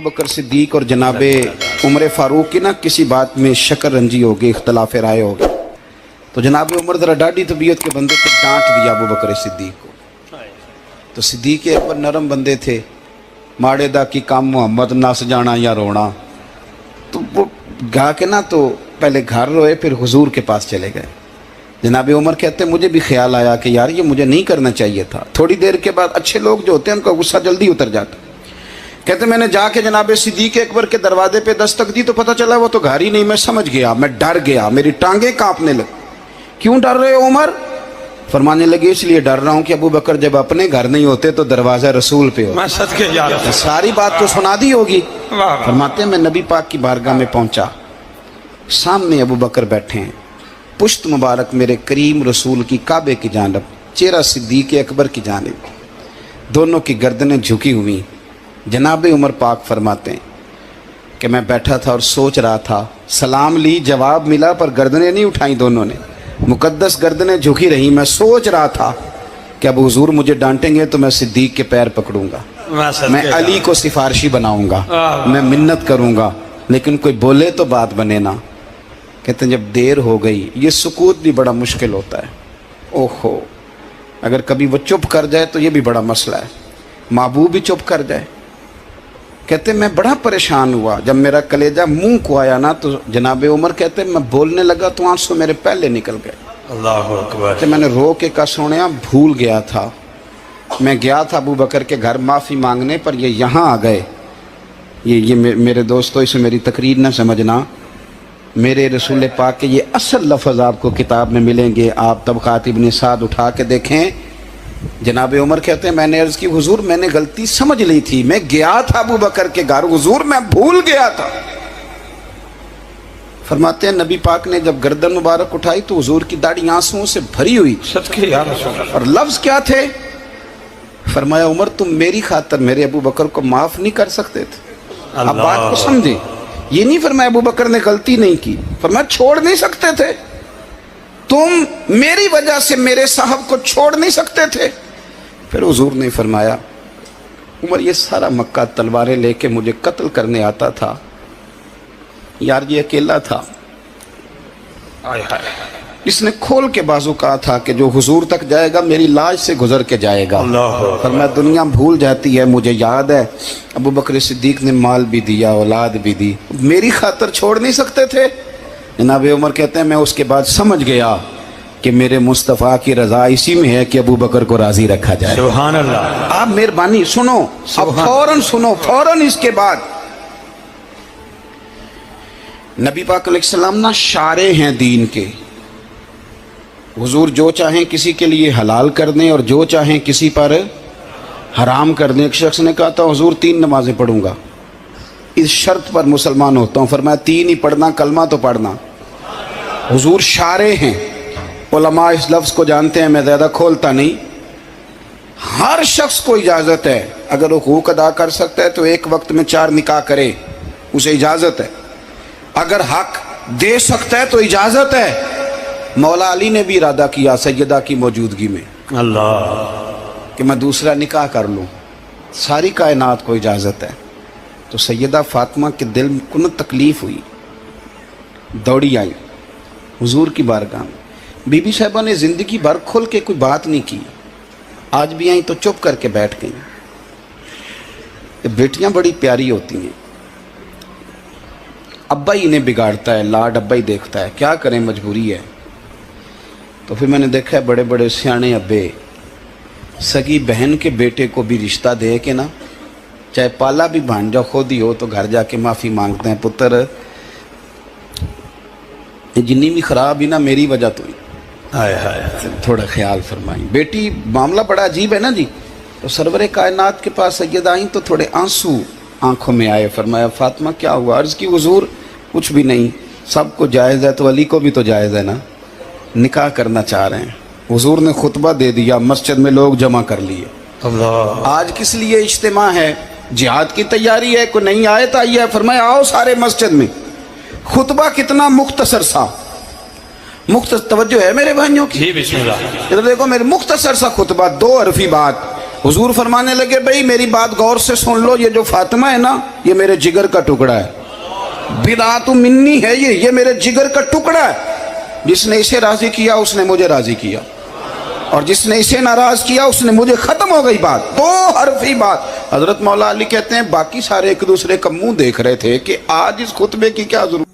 बकर सिद्दीक और जनाबे उमर फारूक की ना किसी बात में शक्र रंजी होगी, इख्तलाफ राय होगी। तो जनाबे उमर ज़रा डाढ़ी तबीयत के बंदे को डांट दिया अबू बकर सिद्दीक को। तो सिद्दीक एक बार नरम बंदे थे, माड़े दा की काम मोहम्मद नस जाना या रोना। तो वो गा के ना तो पहले घर रोए, फिर हुजूर के पास चले गए। जनाबे उमर कहते मुझे भी ख्याल आया कि यार ये मुझे नहीं करना चाहिए था। थोड़ी देर के बाद अच्छे लोग जो होते हैं उनका गुस्सा जल्दी उतर जाता। कहते मैंने जाके जनाबे सिद्दीक अकबर के दरवाजे पे दस्तक दी तो पता चला वो तो घर ही नहीं। मैं समझ गया, मैं डर गया, मेरी टांगें कांपने लगी। क्यों डर रहे हो उमर? फरमाने लगे इसलिए डर रहा हूं कि अबू बकर जब अपने घर नहीं होते तो दरवाजा रसूल पे हो। मैं सदके जा रहा सारी बात तो सुना दी होगी। फरमाते मैं नबी पाक की बारगाह में पहुंचा, सामने अबू बकर बैठे हैं, पुश्त मुबारक मेरे करीम रसूल की काबे की जानब, चेहरा सिद्दीक अकबर की जानिब, दोनों की गर्दनें झुकी हुई। जनाब उमर पाक फरमाते हैं कि मैं बैठा था और सोच रहा था, सलाम ली, जवाब मिला, पर गर्दनें नहीं उठाई दोनों ने, मुकद्दस गर्दनें झुकी रही। मैं सोच रहा था कि अब हुजूर मुझे डांटेंगे तो मैं सिद्दीक के पैर पकड़ूंगा, मैं अली को सिफारशी बनाऊंगा, मैं मिन्नत करूंगा, लेकिन कोई बोले तो बात बने ना। कहते हैं जब देर हो गई, ये सुकूत भी बड़ा मुश्किल होता है। ओहो, अगर कभी वो चुप कर जाए तो ये भी बड़ा मसला है, महबूब भी चुप कर जाए। कहते मैं बड़ा परेशान हुआ, जब मेरा कलेजा मुंह को आया ना तो जनाबे उमर कहते मैं बोलने लगा तो आंसू मेरे पहले निकल गए। अल्लाहु अकबर। तो मैंने रो के कहा सोनिया भूल गया था, मैं गया था अबू बकर के घर माफ़ी मांगने, पर ये यहाँ आ गए। ये मेरे दोस्तों इसे मेरी तकरीर ना समझना, मेरे रसूल पाक के ये असल लफ्ज़ आपको किताब में मिलेंगे। आप तबक़ात इब्न साद उठा के देखें। जनाब उमर कहते हैं मैंने अर्ज़ की हुजूर मैंने गलती समझ ली थी, मैं गया था अबू बकर के घर, हुजूर मैं भूल गया था। फरमाते हैं नबी पाक ने जब गर्दन मुबारक उठाई तो हुजूर की दाढ़ी आंसुओं से भरी हुई। सदके या रसूल अल्लाह। और लफ्ज़ क्या थे? फरमाया उमर तुम मेरी खातर मेरे अबू बकर को माफ़ नहीं कर सकते थे? आप बात को समझे, ये नहीं फरमाया अबू बकर ने गलती नहीं की, फरमाया छोड़ नहीं सकते थे, तुम मेरी वजह से मेरे साहब को छोड़ नहीं सकते थे। फिर हुजूर ने फरमाया उमर ये सारा मक्का तलवारें लेके मुझे कत्ल करने आता था, यार ये अकेला था, इसने खोल के बाजू कहा था कि जो हुजूर तक जाएगा मेरी लाश से गुजर के जाएगा। फरमाया दुनिया भूल जाती है, मुझे याद है अबू बकर सिद्दीक ने माल भी दिया, औलाद भी दी, मेरी खातर छोड़ नहीं सकते थे। जनाब उमर कहते हैं मैं उसके बाद समझ गया कि मेरे मुस्तफ़ा की रज़ा इसी में है कि अबू बकर को राज़ी रखा जाए। सुभान अल्लाह। आप मेहरबानी सुनो, अब फौरन सुनो, फौरन इसके बाद नबी पाक अलैहिस्सलाम ना शारे हैं दीन के। हुजूर जो चाहें किसी के लिए हलाल कर दें और जो चाहें किसी पर हराम कर दें। एक शख्स ने कहा था हुजूर 3 नमाजें पढ़ूंगा, इस शर्त पर मुसलमान होता हूँ। फरमाया 3 ही पढ़ना, कलमा तो पढ़ना। हुजूर शारे हैं, उलमा इस लफ्ज़ को जानते हैं, मैं ज़्यादा खोलता नहीं। हर शख्स को इजाज़त है, अगर हुकूक अदा कर सकता है तो एक वक्त में 4 निकाह करे, उसे इजाज़त है। अगर हक दे सकता है तो इजाज़त है। मौला अली ने भी इरादा किया सैयदा की मौजूदगी में अल्लाह कि मैं दूसरा निकाह कर लूँ, सारी कायनात को इजाज़त है। तो सैयदा फातिमा के दिल को न तकलीफ़ हुई, दौड़ी आई हुजूर की बारगाह में। बीबी साहिबा ने ज़िंदगी भर खुल के कोई बात नहीं की, आज भी आई तो चुप करके बैठ गई। बेटियां बड़ी प्यारी होती हैं, अब्बा ही इन्हें बिगाड़ता है, लाड अब्बा ही देखता है, क्या करें मजबूरी है। तो फिर मैंने देखा है बड़े बड़े सियाने अब्बे सगी बहन के बेटे को भी रिश्ता दे के ना, चाहे पाला भी भांजा खुद ही हो, तो घर जाके माफ़ी मांगते हैं, पुत्र जिन्नी भी ख़राब ही ना मेरी वजह तो ही, हाय हाय थोड़ा ख्याल फरमाई। बेटी मामला बड़ा अजीब है ना जी। तो सरवरे कायनात के पास सैयदा आई तो थोड़े आंसू आंखों में आए। फरमाया फातिमा क्या हुआ? अर्ज़ की हुजूर कुछ भी नहीं, सबको जायज़ है तो अली को भी तो जायज़ है ना, निकाह करना चाह रहे हैं। हुजूर ने खुतबा दे दिया, मस्जिद में लोग जमा कर लिए। अल्लाह। आज किस लिए इज्तिमा है? जिहाद की तैयारी है, कोई नई आयत आई है? फरमाया आओ सारे मस्जिद में। खुतबा कितना मुख्तसर सा, मुख्तसर, तवज्जो है मेरे भाइयों की? जी बिस्मिल्लाह। इधर देखो मेरे, मुख्तसर सा खुतबा, 2 हरफी बात, हुजूर फरमाने लगे भाई मेरी बात गौर से सुन लो, ये जो फातिमा है ना ये मेरे जिगर का टुकड़ा है, बिदातु मिन्नी है, ये मेरे जिगर का टुकड़ा है। जिसने इसे राजी किया उसने मुझे राजी किया, और जिसने इसे नाराज किया उसने मुझे। खत्म हो गई बात, दो हरफी बात। हजरत मौला अली कहते हैं बाकी सारे एक दूसरे का मुंह देख रहे थे कि आज इस खुतबे की क्या जरूरत,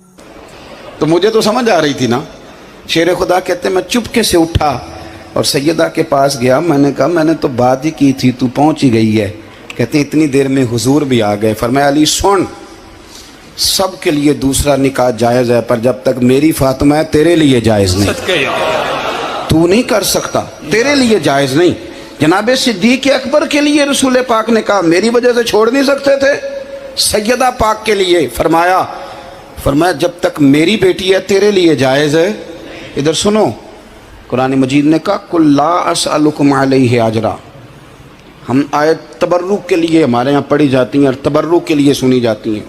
तो मुझे तो समझ आ रही थी ना। शेर खुदा कहते हैं मैं चुपके से उठा और सैयदा के पास गया, मैंने कहा मैंने तो बात ही की थी, तू पहुंच ही गई है। कहते हैं इतनी देर में हुजूर भी आ गए। फरमाया अली सुन, सब के लिए दूसरा निकाह जायज़ है, पर जब तक मेरी फातिमा है तेरे लिए जायज़ नहीं, तू नहीं कर सकता, तेरे लिए जायज़ नहीं। जनाब सिद्दीक़ अकबर के लिए रसूल पाक ने कहा मेरी वजह से छोड़ नहीं सकते थे, सैयदा पाक के लिए फरमाया जब तक मेरी बेटी है तेरे लिए जायज़ है। इधर सुनो, कुरान मजीद ने कहा कुल ला असअलुकुम अलैहि अजरा। हम आयत तबर्रुक के लिए हमारे यहाँ पढ़ी जाती हैं और तबर्रुक के लिए सुनी जाती हैं।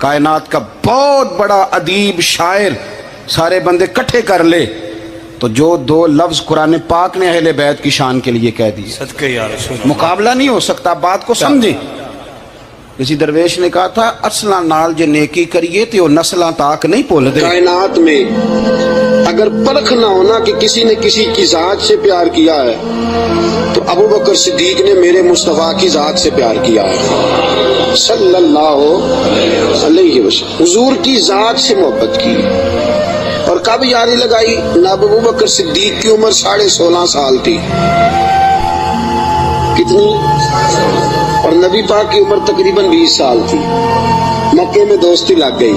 कायनात का बहुत बड़ा अदीब शायर सारे बंदे इकट्ठे कर ले तो जो दो लफ्ज कुरान पाक ने अहले बैत की शान के लिए कह दिए, सदके या रसूल, मुकाबला नहीं हो सकता। बात को समझे। किसी दरवेश ने कहा था असला नाल जे नेकी करिए तो नस्ला ताक नहीं भूल दे। कायनात में अगर परख ना होना कि किसी ने किसी की जात से प्यार किया है तो अबू बकर सिद्दीक ने मेरे मुस्तफा की जात से प्यार किया है सल्लल्लाहु अलैहि वसल्लम। हुजूर की जात से मोहब्बत की। और कब यारी लगाई? नब अबू बकर सिद्दीक की उम्र 16.5 साल थी। कितनी? और नबी पाक की उम्र तकरीबन 20 साल थी। मक्के में दोस्ती लग गई।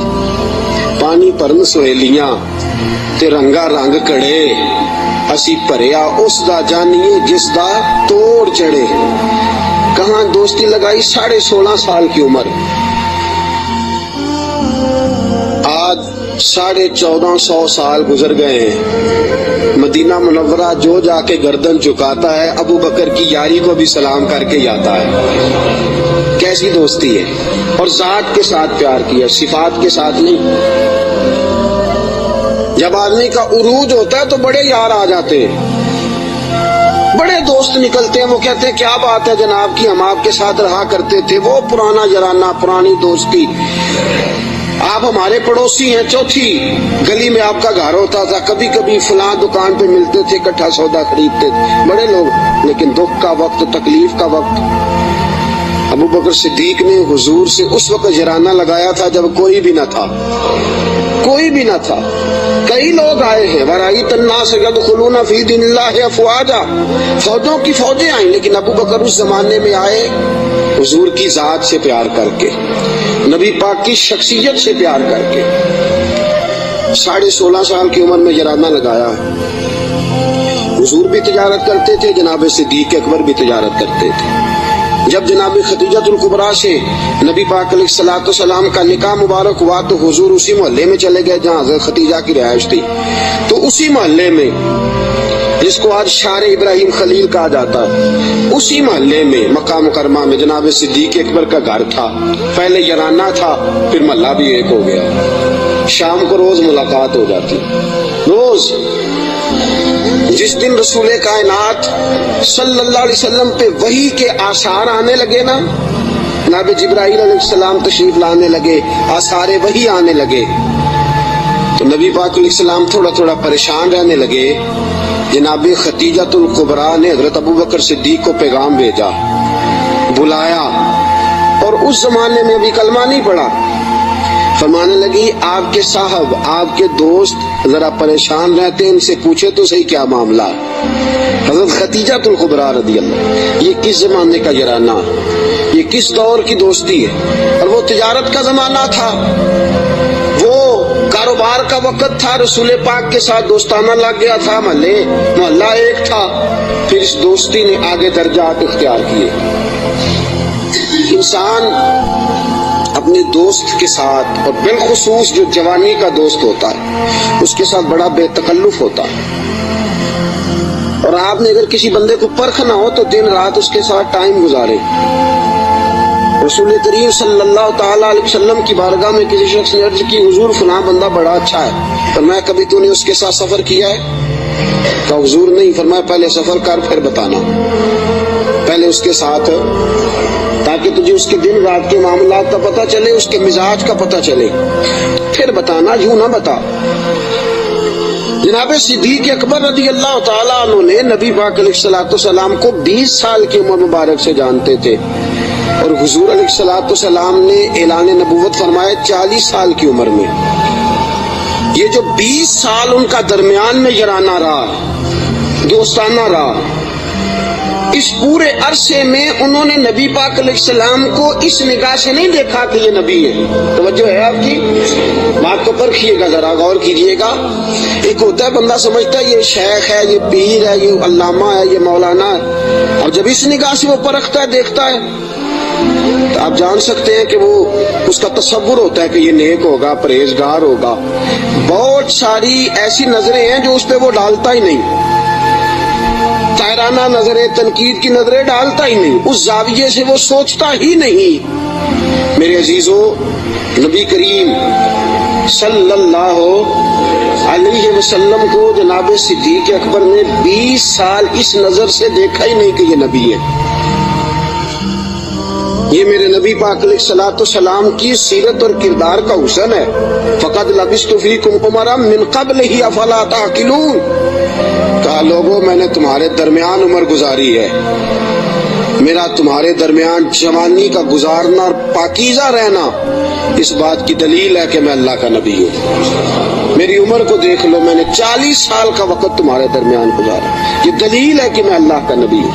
पानी भरन सहेलियां ते रंगा रंग कड़े, असी भरिया उस दा जानिए जिस दा तोड़ चढ़े। कहां दोस्ती लगाई? 16.5 साल की उम्र। आज 1450 साल गुजर गए हैं। मदीना मुनव्वरा जो जाके गर्दन झुकाता है अबू बकर की यारी को भी सलाम करके ही आता है। कैसी दोस्ती है। और जात के साथ प्यार किया, सिफात के साथ नहीं। जब आदमी का उरूज होता है तो बड़े यार आ जाते हैं, बड़े दोस्त निकलते हैं। वो कहते हैं क्या बात है जनाब की, हम आपके साथ रहा करते थे। वो पुराना यराना, पुरानी दोस्ती। आप हमारे पड़ोसी हैं, चौथी गली में आपका घर होता था, कभी कभी फलां दुकान पे मिलते थे, इकट्ठा सौदा खरीदते थे, बड़े लोग। लेकिन दुख का वक्त, तकलीफ का वक्त, अबू बकर सिद्दीक ने हुजूर से उस वक्त जराना लगाया था जब कोई भी न था, कोई भी न था। कई लोग आए हैं, वराई तन्ना से यदखुलूना फी दीनिल्लाहि अफवाजा, फौजों की फौजें आई, लेकिन अबू बकर उस जमाने में आए हुजूर की जात से प्यार करके, नबी पाक की शख्सियत से प्यार करके। 16.5 साल की उम्र में जराना लगाया। हुजूर भी तिजारत करते थे, जनाब सिद्दीक अकबर भी तिजारत करते थे। जब जनाब खदीजतुल कुबरा से नबी पाक अलैहिस्सलाम का निकाह मुबारक हुआ तो हुजूर उसी मोहल्ले में चले गए जहाँ हज़रत खदीजा की रिहाइश थी। तो उसी मोहल्ले में, जिसको आज शारे इब्राहिम खलील कहा जाता है, उसी मोहल्ले में मक्का मुकरमा में जनाब सिद्दीक अकबर का घर था। पहले यराना था, फिर मोहल्ला भी एक हो गया। शाम को रोज मुलाकात हो जाती, रोज। जिस दिन रसूल कायनात सल्लल्लाहु अलैहि वसल्लम पे वही के आसार आने लगे ना, जनाब जिब्राइल अलैहिस्सलाम तशरीफ लाने लगे, आसारे वही आने लगे, तो नबी पाक अलैहिस्सलाम थोड़ा थोड़ा परेशान रहने लगे। जनाब खदीजतुल कुबरा ने हजरत अबू बकर सिद्दीक को पैगाम भेजा, बुलाया, और उस जमाने में भी कलमा नहीं पड़ा। फरमाने लगी आपके साहब, आपके दोस्त जरा परेशान रहते हैं, इनसे पूछे तो सही क्या मामला। हजरत खदीजतुल कुबरा रदियल्लाहु, ये किस जमाने का जराना, ये किस दौर की दोस्ती है। और वो तिजारत का जमाना था, वो कारोबार का वक्त था, रसूल पाक के साथ दोस्ताना लग गया था, मोहल्ला एक था। फिर इस दोस्ती ने आगे दर्जात इख्तियार किए। इंसान अपने दोस्त के साथ, और बिलखुसूस जो जवानी का दोस्त होता है, उसके साथ बड़ा बेतकल्लुफ होता है। और आपने अगर किसी बंदे को परखना हो तो दिन रात उसके साथ टाइम गुजारे। रसूल करीम सल्लल्लाहु ताला अलैहि वसल्लम की बारगाह में किसी शख्स ने अर्ज की, हुजूर फलां बंदा बड़ा अच्छा है, फरमाया कभी तूने उसके साथ सफर किया है? कहा हुजूर नहीं। फरमाया पहले सफर कर फिर बताना। पहले उसके साथ, ताकि तुझे उसके दिन रात के मामलात का पता चले, उसके मिजाज का पता चले, फिर बताना, यूं ना बता। जनाब सिद्दीक अकबर रज़ी अल्लाह ताला अन्हु ने नबी पाक अलैहिस्सलाम को 20 साल की उम्र मुबारक से जानते थे, और हुजूर अलैहिस्सलाम ने ऐलान नबूवत फरमाया 40 साल की उम्र में। ये जो 20 साल उनका दरमियान में याराना रहा, दोस्ताना रहा, इस पूरे अरसे में उन्होंने नबी पाक अलैहिस्सलाम को इस निगाह से नहीं देखा कि ये नबी है। तवज्जो है आपकी, बात को परखिएगा, जरा गौर कीजिएगा। एक होता है बंदा समझता है ये शेख है, ये पीर है, ये अल्लामा है, ये मौलाना है, और जब इस निगाह से वो परखता है, देखता है, तो आप जान सकते हैं कि वो उसका तसव्वुर होता है कि ये नेक होगा, परहेजगार होगा। बहुत सारी ऐसी नजरें हैं जो उस पर वो डालता ही नहीं, तायराना नजरें, तनकीद की नजरें डालता ही नहीं, उस जाविये से वो सोचता ही नहीं। मेरे अजीजों, नबी करीम सल्लल्लाहु अलैहि वसल्लम को जनाब सिद्दीक अकबर ने 20 साल इस नजर से देखा ही नहीं कि ये नबी है। ये मेरे नबी पाक अलैहिस्सलाम की सीरत और किरदार का हुस्न है। फ़क़द लबिस्तु फ़ीकुम उमरा मिन क़ब्लिही अफ़ला ताक़िलून। कहा, लोगों, मैंने तुम्हारे दरमियान उम्र गुजारी है, मेरा तुम्हारे दरमियान जवानी का गुजारना और पाकीज़ा रहना इस बात की दलील है कि मैं अल्लाह का नबी हूँ। मेरी उम्र को देख लो, मैंने 40 साल का वक़्त तुम्हारे दरमियान गुजारा, ये दलील है कि मैं अल्लाह का नबी हूँ।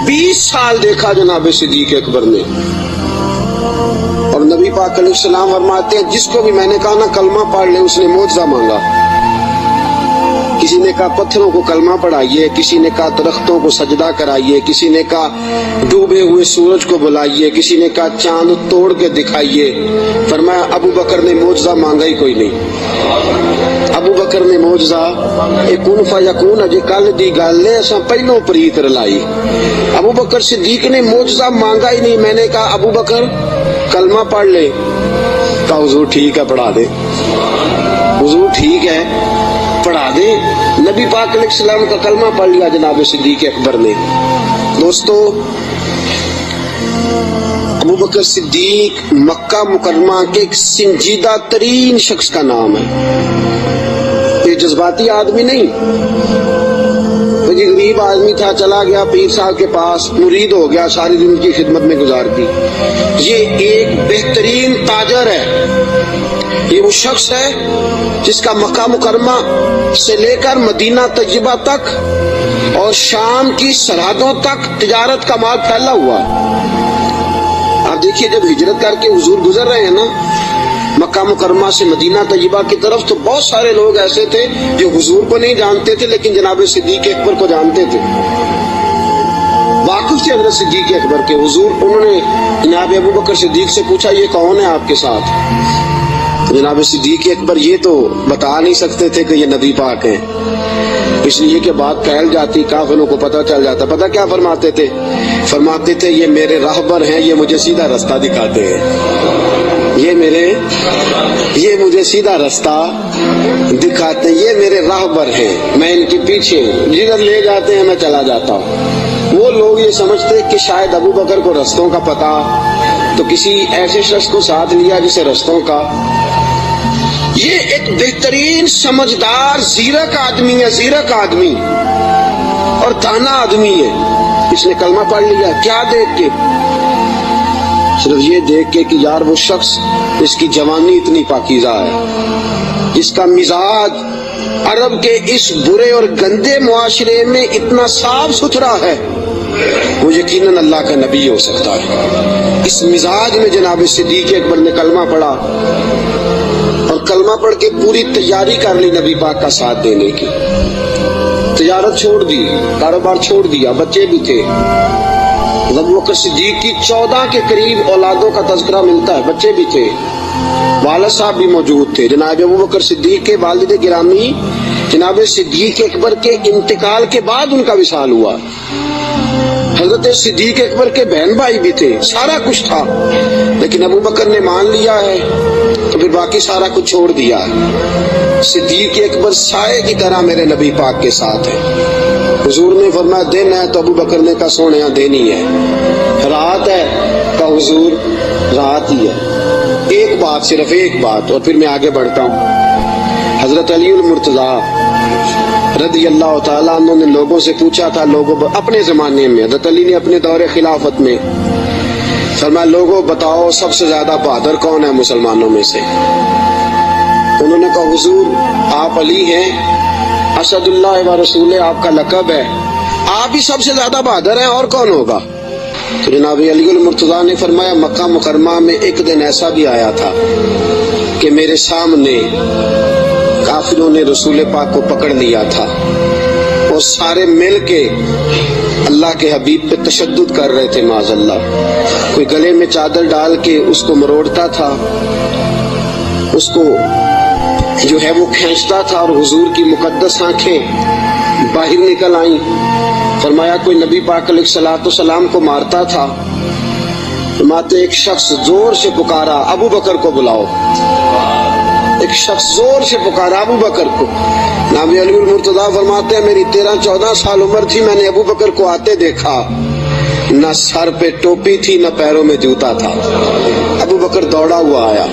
20 साल देखा जनाब सिद्दीक अकबर ने, और नबी पाक अलैहिस्सलाम फरमाते हैं, जिसको भी मैंने कहा ना कलमा पढ़ ले, उसने मोज़ा मांगा। किसी ने कहा पत्थरों को कलमा पढ़ाइए, किसी ने कहा दरख्तों को सजदा कराइए, किसी ने कहा डूबे हुए सूरज को बुलाइए, किसी ने कहा चांद तोड़ के दिखाइए। फरमाया अबू बकर ने मोज़ा मांगा ही कोई नहीं। अबू बकर ने मोज़ा एक कुन फयकून अजे कल दी गल है, असां पहलों प्रीत रलाई। अबू बकर सिद्दीक ने मोज़ा मांगा ही नहीं। मैंने कहा अबू बकर कलमा पढ़ ले, कहा हुजूर ठीक है पढ़ा दे, हुजूर ठीक है पढ़ा दे। नबी पाक अलैहिस्सलाम का कलमा पढ़ लिया जनाब सिद्दीक अकबर ने। दोस्तों, अबू बकर सिद्दीक मक्का मुकरमा के एक संजीदा तरीन शख्स का नाम है। ये जज्बाती आदमी नहीं, ये गरीब आदमी था, चला गया पीर साहब के पास, मुरीद हो गया, सारी दिन की खिदमत में गुजार दी। ये एक बेहतरीन ताजर है। ये वो शख्स है जिसका मक्का मुकरमा से लेकर मदीना तय्यबा तक और शाम की सरहदों तक तिजारत का माल फैला हुआ है। आप देखिए, जब हिजरत करके हुजूर गुजर रहे हैं ना मक्का मुकरमा से मदीना तय्यबा की तरफ, तो बहुत सारे लोग ऐसे थे जो हुजूर को नहीं जानते थे, लेकिन जनाब सिद्दीक अकबर को जानते थे, वाकिफ थे हज़रत सिद्दीक अकबर के। हुजूर उन्होंने जनाब अबू बकर सिद्दीक से पूछा, ये कौन है आपके साथ? जनाब सिद्दीक अकबर ये तो बता नहीं सकते थे कि ये नबी पाक हैं, इसलिए कि बात फैल जाती, काफिरों को पता चल जाता। पता क्या फरमाते थे? फरमाते थे ये मेरे राहबर हैं, ये मुझे सीधा रास्ता दिखाते हैं, ये मुझे सीधा रास्ता दिखाते हैं, ये मेरे राहबर हैं, मैं इनके पीछे हूँ, जिधर ले जाते हैं मैं चला जाता हूँ। वो लोग ये समझते कि शायद अबू बकर को रास्तों का पता, तो किसी ऐसे शख्स को साथ लिया जिसे रास्तों का। ये एक बेहतरीन समझदार जीरक आदमी है, जीरक आदमी और दाना आदमी है। इसने कलमा पढ़ लिया, क्या देख के? सिर्फ ये देख के कि यार वो शख्स, इसकी जवानी इतनी पाकीज़ा है, इसका मिजाज अरब के इस बुरे और गंदे मुआशरे में इतना साफ सुथरा है, वो यकीनन अल्लाह का नबी हो सकता है। इस मिजाज में जनाब सिद्दीक अकबर ने कलमा पढ़ा, और कलमा पढ़ के पूरी तैयारी कर ली नबी पाक का साथ देने की। तिजारत छोड़ दी, कारोबार छोड़ दिया, बच्चे भी थे। अबू बकर सिद्दीक की 14 के करीब औलादों का तज़किरा मिलता है, बच्चे भी थे, वालिद साहब भी मौजूद थे। जनाब अबू बकर सिद्दीक के वालिद गिरामी जनाब सिद्दीक अकबर के इंतकाल के बाद उनका विसाल हुआ। हजरत सिद्दीक अकबर के बहन भाई भी थे, सारा कुछ था, लेकिन अबू बकर ने मान लिया है तो फिर बाकी सारा कुछ छोड़ दिया। सिद्दीक अकबर साए की तरह मेरे नबी पाक के साथ है। हुजूर ने फरमाया दिन है, तो अबू बकर ने कहा सोने दिन ही है। रात है, कहा हुजूर रात ही है। एक बात, सिर्फ एक बात, और फिर मैं आगे बढ़ता हूँ। हजरत अली उल मुर्तजा रदी अल्लाह ताला अन्हु ने लोगों से पूछा था, लोगों अपने जमाने में, हजरत अली ने अपने दौरे खिलाफत में फरमाया लोगों बताओ सबसे ज्यादा बहादुर कौन है मुसलमानों में से। उन्होंने कहा हुजूर आप अली हैं, असदुल्लाह व रसूल आपका लक़ब है, आप ही सबसे ज्यादा बहादुर हैं, और कौन होगा। तो जनाब अली उल मुर्तजा ने फरमाया मक्का मुकरमा में एक दिन ऐसा भी आया था कि मेरे सामने काफिरों ने रसूल पाक को पकड़ लिया था और सारे मिल के अल्लाह के हबीब पे तशद्दुद कर रहे थे माज़अल्लाह। कोई गले में चादर डाल के उसको मरोड़ता था, उसको जो है वो खींचता था, और हुजूर की मुकद्दस आंखें बाहर निकल आईं। फरमाया कोई नबी पाक अलैहिस्सलाम को मारता था। फरमाते एक शख्स जोर से पुकारा अबू बकर को बुलाओ। एक शख्स जोर से पुकारा अबू बकर को। नाबी अली मुर्तजा फरमाते हैं मेरी 13-14 साल उम्र थी, मैंने अबू बकर को आते देखा, न सर पे टोपी थी न पैरों में जूता था। अबू बकर दौड़ा हुआ आया,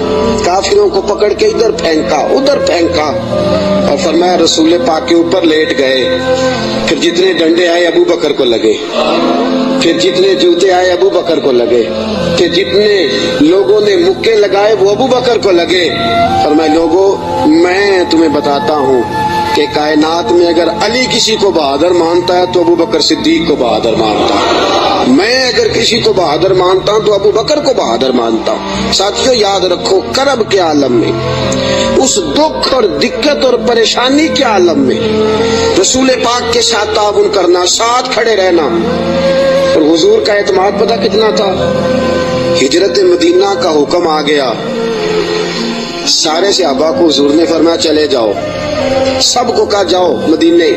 काफिरों को पकड़ के इधर फेंका उधर फेंका, और फरमाया रसूल पाक के ऊपर लेट गए। फिर जितने डंडे आए अबू बकर को लगे, फिर जितने जूते आए अबू बकर को लगे, फिर जितने लोगों ने मुक्के लगाए वो अबू बकर को लगे। फरमाया लोगों मैं तुम्हें बताता हूँ कि कायनात में अगर अली किसी को बहादुर मानता है तो अबू बकर सिद्दीक को बहादुर मानता है। मैं अगर किसी को बहादुर मानता हूँ तो अबू बकर को बहादुर मानता हूँ। साथियों याद रखो करब के आलम में, उस दुख और दिक्कत और परेशानी के आलम में रसूल पाक के साथ ताउन करना, साथ खड़े रहना। और हुजूर का एतमाद पता कितना था। हिजरत मदीना का हुक्म आ गया, सारे सहाबा को हुजूर ने फरमाया चले जाओ, सबको कहा जाओ मदीने,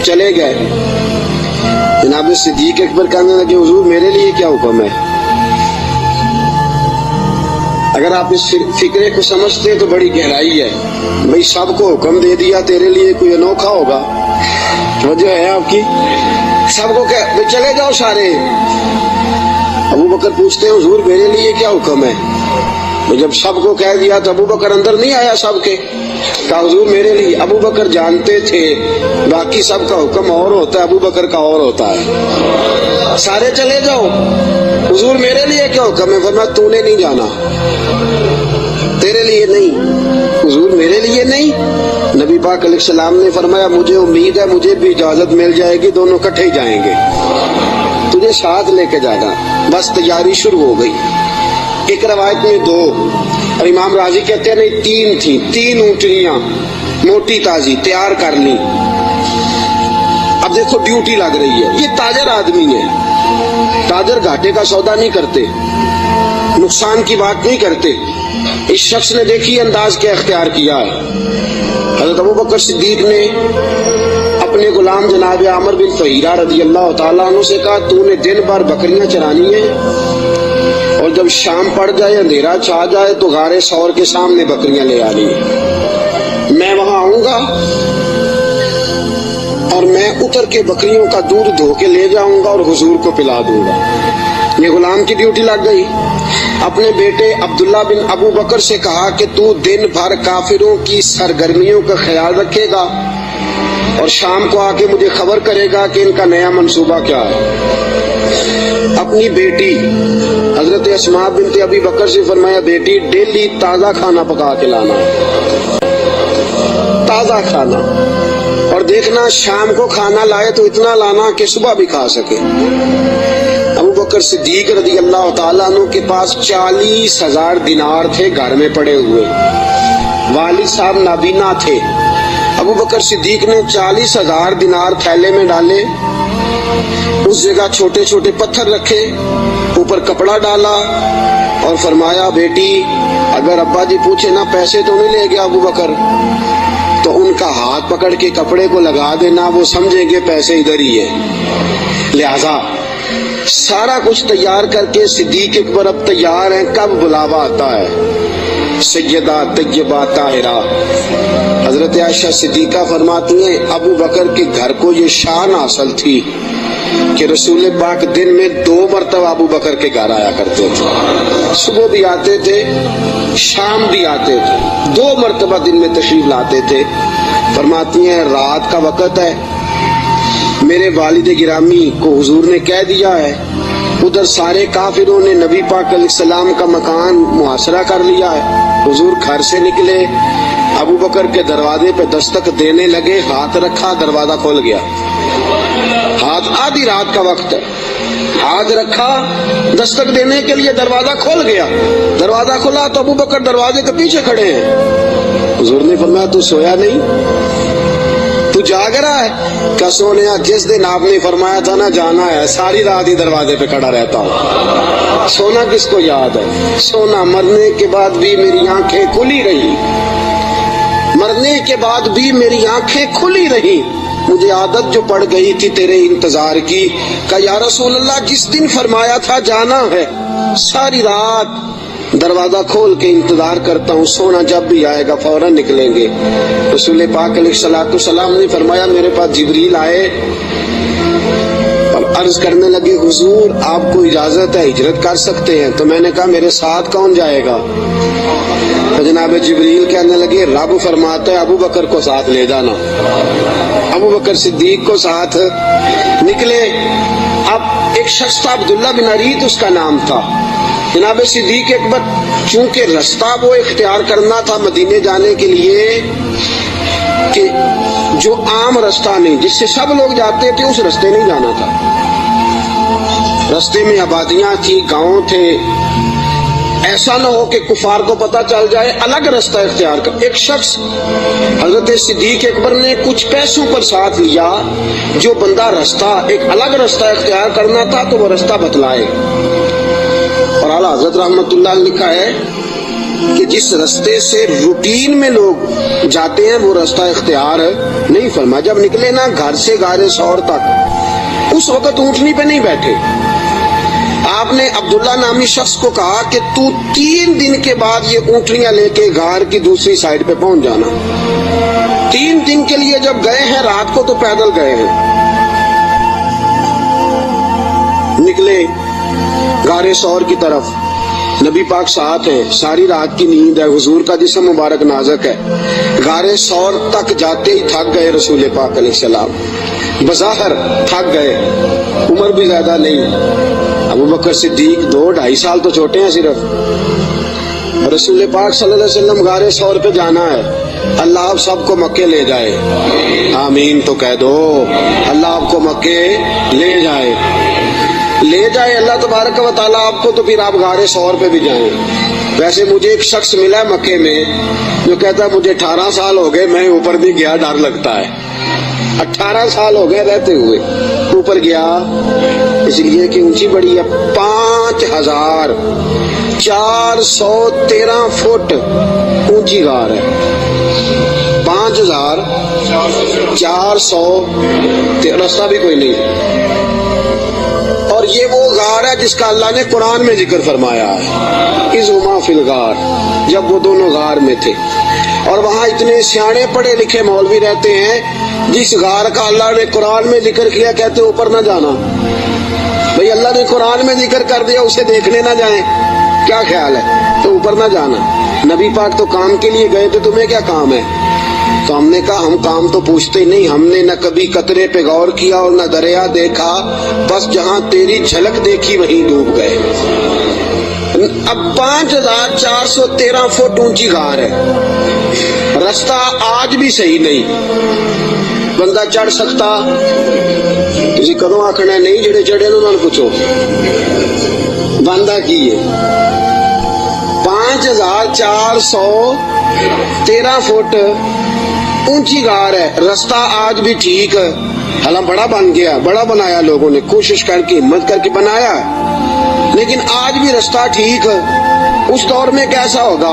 चले गए। जनाब सिद्दीक अकबर कहने लगे हुजूर मेरे लिए क्या हुक्म है। अगर आप इस फिक्रे को समझते तो बड़ी गहराई है। भाई सबको हुक्म दे दिया, तेरे लिए कोई अनोखा होगा, वजह है आपकी। सबको कह चले जाओ सारे। अबू बकर पूछते हैं हुजूर मेरे लिए क्या हुक्म है। तो जब सबको कह दिया तो अबू बकर अंदर नहीं आया सबके, कहा हुजूर मेरे लिए। अबू बकर जानते थे बाकी सबका हुक्म और होता है, अबू बकर का और होता है। सारे चले जाओ, हुजूर मेरे लिए क्या हुक्म है। फरमाया तूने नहीं जाना, तेरे लिए नहीं। हुजूर मेरे लिए नहीं। नबी पाक अलैहिस्सलाम ने फरमाया मुझे उम्मीद है मुझे भी इजाजत मिल जाएगी, दोनों इकट्ठे ही जाएंगे, तुझे साथ लेके जाना। बस तैयारी शुरू हो गई। एक रवायत में 2 और इमाम राजी कहते हैं नहीं 3 थी, 3 ऊंटनियां मोटी ताजी तैयार कर ली। अब देखो ड्यूटी लग रही है, ये ताजर आदमी है, ताजर घाटे का सौदा नहीं करते, नुकसान की बात नहीं करते। इस शख्स ने देखी अंदाज क्या इख्तियार किया है। हज़रत अबू बकर सिद्दीक ने अपने गुलाम जनाब आमिर बिन फहीरा रज़ी अल्लाह ताला अन्हु से कहा तूने दिन भर बकरियां चरानी है, और जब शाम पड़ जाए अंधेरा छा जाए तो गारे सौर के सामने बकरियां ले आनी है। मैं वहां आऊंगा और मैं उतर के बकरियों का दूध धो के ले जाऊंगा और हुजूर को पिला दूंगा। ये गुलाम की ड्यूटी लग गई। अपने बेटे अब्दुल्ला बिन अबू बकर से कहा कि तू दिन भर काफिरों की सरगर्मियों का ख्याल रखेगा और शाम को आके मुझे खबर करेगा कि इनका नया मंसूबा क्या है। अपनी बेटी हजरत अस्मा बिनते अबी बकर से फरमाया बेटी डेली ताजा खाना पका के लाना, ताजा खाना, और देखना शाम को खाना लाए तो इतना लाना कि सुबह भी खा सके। अबू बकर सिद्दीक रज़ी अल्लाह ताला अन्हु के पास 40,000 दिनार थे घर में पड़े हुए। वालिद साहब नाबीना थे। अबू बकर सिद्दीक ने 40,000 दिनार थैले में डाले, उस जगह छोटे छोटे पत्थर रखे, ऊपर कपड़ा डाला और फरमाया बेटी अगर अब्बा जी पूछे ना पैसे तो नहीं ले गया अबू बकर, तो उनका हाथ पकड़ के कपड़े को लगा देना, वो समझेंगे पैसे इधर ही है। लिहाजा सारा कुछ तैयार करके सिद्दीक अकबर अब तैयार हैं, कब बुलावा आता है। सैयदा तैयबा ताहिरा। हजरत आयशा सिद्दीका फरमाती हैं अबू बकर के घर को ये शान हासिल थी कि रसूल पाक दिन में 2 मरतबा अबू बकर के घर आया करते थे। सुबह भी आते थे, शाम भी आते थे, 2 मरतबा दिन में तशरीफ लाते थे। फरमाती हैं रात का वक़्त है, मेरे वालिद गिरामी को हुजूर ने कह दिया है, उधर सारे काफिरों ने नबी पाक अलैहिस्सलाम का मकान मुहासरा कर लिया है। हुजूर घर से निकले, अबू बकर के दरवाजे पे दस्तक देने लगे, हाथ रखा, दरवाजा खुल गया। हाथ, आधी रात का वक्त है, हाथ रखा, दस्तक देने के लिए दरवाजा खुल गया। दरवाजा खुला तो अबू बकर दरवाजे के पीछे खड़े हैं। हुजूर ने फरमाया तू सोया नहीं, तू जाग रहा है? क्या सोने, जिस दिन आपने फरमाया था ना जाना है, सारी रात ही दरवाजे पे खड़ा रहता हूँ। सोना किसको याद है? सोना मरने के बाद भी मेरी आंखें खुली रही, मरने के बाद भी मेरी आंखें खुली रही। मुझे आदत जो पड़ गई थी तेरे इंतजार की, का या रसूल अल्लाह जिस दिन फरमाया था जाना है, सारी रात दरवाजा खोल के इंतजार करता हूँ, सोना जब भी आएगा फौरन निकलेंगे। रसूल पाक अलैहिस्सलाम ने फरमाया मेरे पास जिब्रील आए और अर्ज करने लगे हुजूर आपको इजाजत है, हिजरत कर सकते हैं। तो मैंने कहा मेरे साथ कौन जाएगा? तो जनाब जिब्रील कहने लगे रब फरमाता है अबू बकर को साथ ले जाना। अबू बकर सिद्दीक को साथ निकले। अब एक शख्स था अब्दुल्ला बिन अरीत उसका नाम था। जनाब सिद्दीक अकबर चूंकि रास्ता वो इख्तियार करना था मदीने जाने के लिए कि जो आम रास्ता नहीं जिससे सब लोग जाते थे, उस रास्ते नहीं जाना था। रास्ते में आबादियां थी, गांव थे, ऐसा न हो कि कुफार को पता चल जाए, अलग रास्ता इख्तियार कर। एक शख्स हजरत सिद्दीक अकबर ने कुछ पैसों पर साथ लिया, जो बंदा रास्ता एक अलग रास्ता इख्तियार करना था तो वो रास्ता बतलाए। और आला हजरत रहमतुल्लाह लिखा है कि जिस रास्ते से रूटीन में लोग जाते हैं वो रास्ता इख्तियार नहीं फरमा। जब निकले ना घर से गारे सौर तक, उस वक्त ऊंटनी पे नहीं बैठे। आपने अब्दुल्ला नामी शख्स को कहा कि तू 3 दिन के बाद ये ऊंटनियां लेके गार की दूसरी साइड पे पहुंच जाना। 3 दिन के लिए जब गए हैं, रात को तो पैदल गए हैं। निकले गारे सौर की तरफ, नबी पाक साथ है, सारी रात की नींद है, हुजूर का जिस्म मुबारक नाजुक है। गारे सौर तक जाते ही थक गए रसूल पाक अलैहिस्सलाम, बज़ाहिर थक गए, उम्र भी ज्यादा नहीं। अबू बकर सिद्दीक 2-2.5 साल तो छोटे हैं सिर्फ। रसूल पाक सल्लल्लाहु अलैहि वसल्लम गारे सौर पे जाना है, अल्लाह आप सबको मक्के ले जाए, आमीन तो कह दो। अल्लाह आपको मक्के ले जाए, ले जाए अल्लाह तबारक व तआला आपको, तो फिर आप गारे सौर पे भी जाएं। वैसे मुझे एक शख्स मिला है मक्के में जो कहता है मुझे 18 साल हो गए, मैं ऊपर नहीं गया, डर लगता है। 18 साल हो गए रहते हुए, ऊपर गया इसलिए कि ऊंची बड़ी है। 5413 फुट ऊंची गार है। 5400 रास्ता भी कोई नहीं। और ये वो गार है जिसका अल्लाह ने कुरान में जिक्र फरमाया है, इज़ुमा फिल गार, जब वो दोनों गार में थे। और वहाँ इतने सियाने पढ़े लिखे मौलवी रहते हैं, जिस गार का अल्लाह ने कुरान में जिक्र किया कहते ऊपर ना जाना। भाई अल्लाह ने कुरान में जिक्र कर दिया, उसे देखने ना जाए, क्या ख्याल है? तो ऊपर ना जाना। नबी पाक तो काम के लिए गए थे, तुम्हें क्या काम है? तो हमने कहा हम काम तो पूछते नहीं, हमने न कभी कतरे पे गौर किया और न दरिया देखा, बस जहाँ तेरी झलक देखी वहीं डूब गए। अब 5413 फुट ऊंची गार है, रास्ता आज भी सही नहीं, बंदा चढ़ सकता। तुसी कदों आखना नहीं, जेड़े चढ़े ने उन्होंने पूछो बंदा की है। 5413 फुट ऊंची गार है, रास्ता आज भी ठीक है। हालांकि बड़ा बन गया, बड़ा बनाया, लोगों ने कोशिश करके हिम्मत करके बनाया, लेकिन आज भी रास्ता ठीक है। उस दौर में कैसा होगा?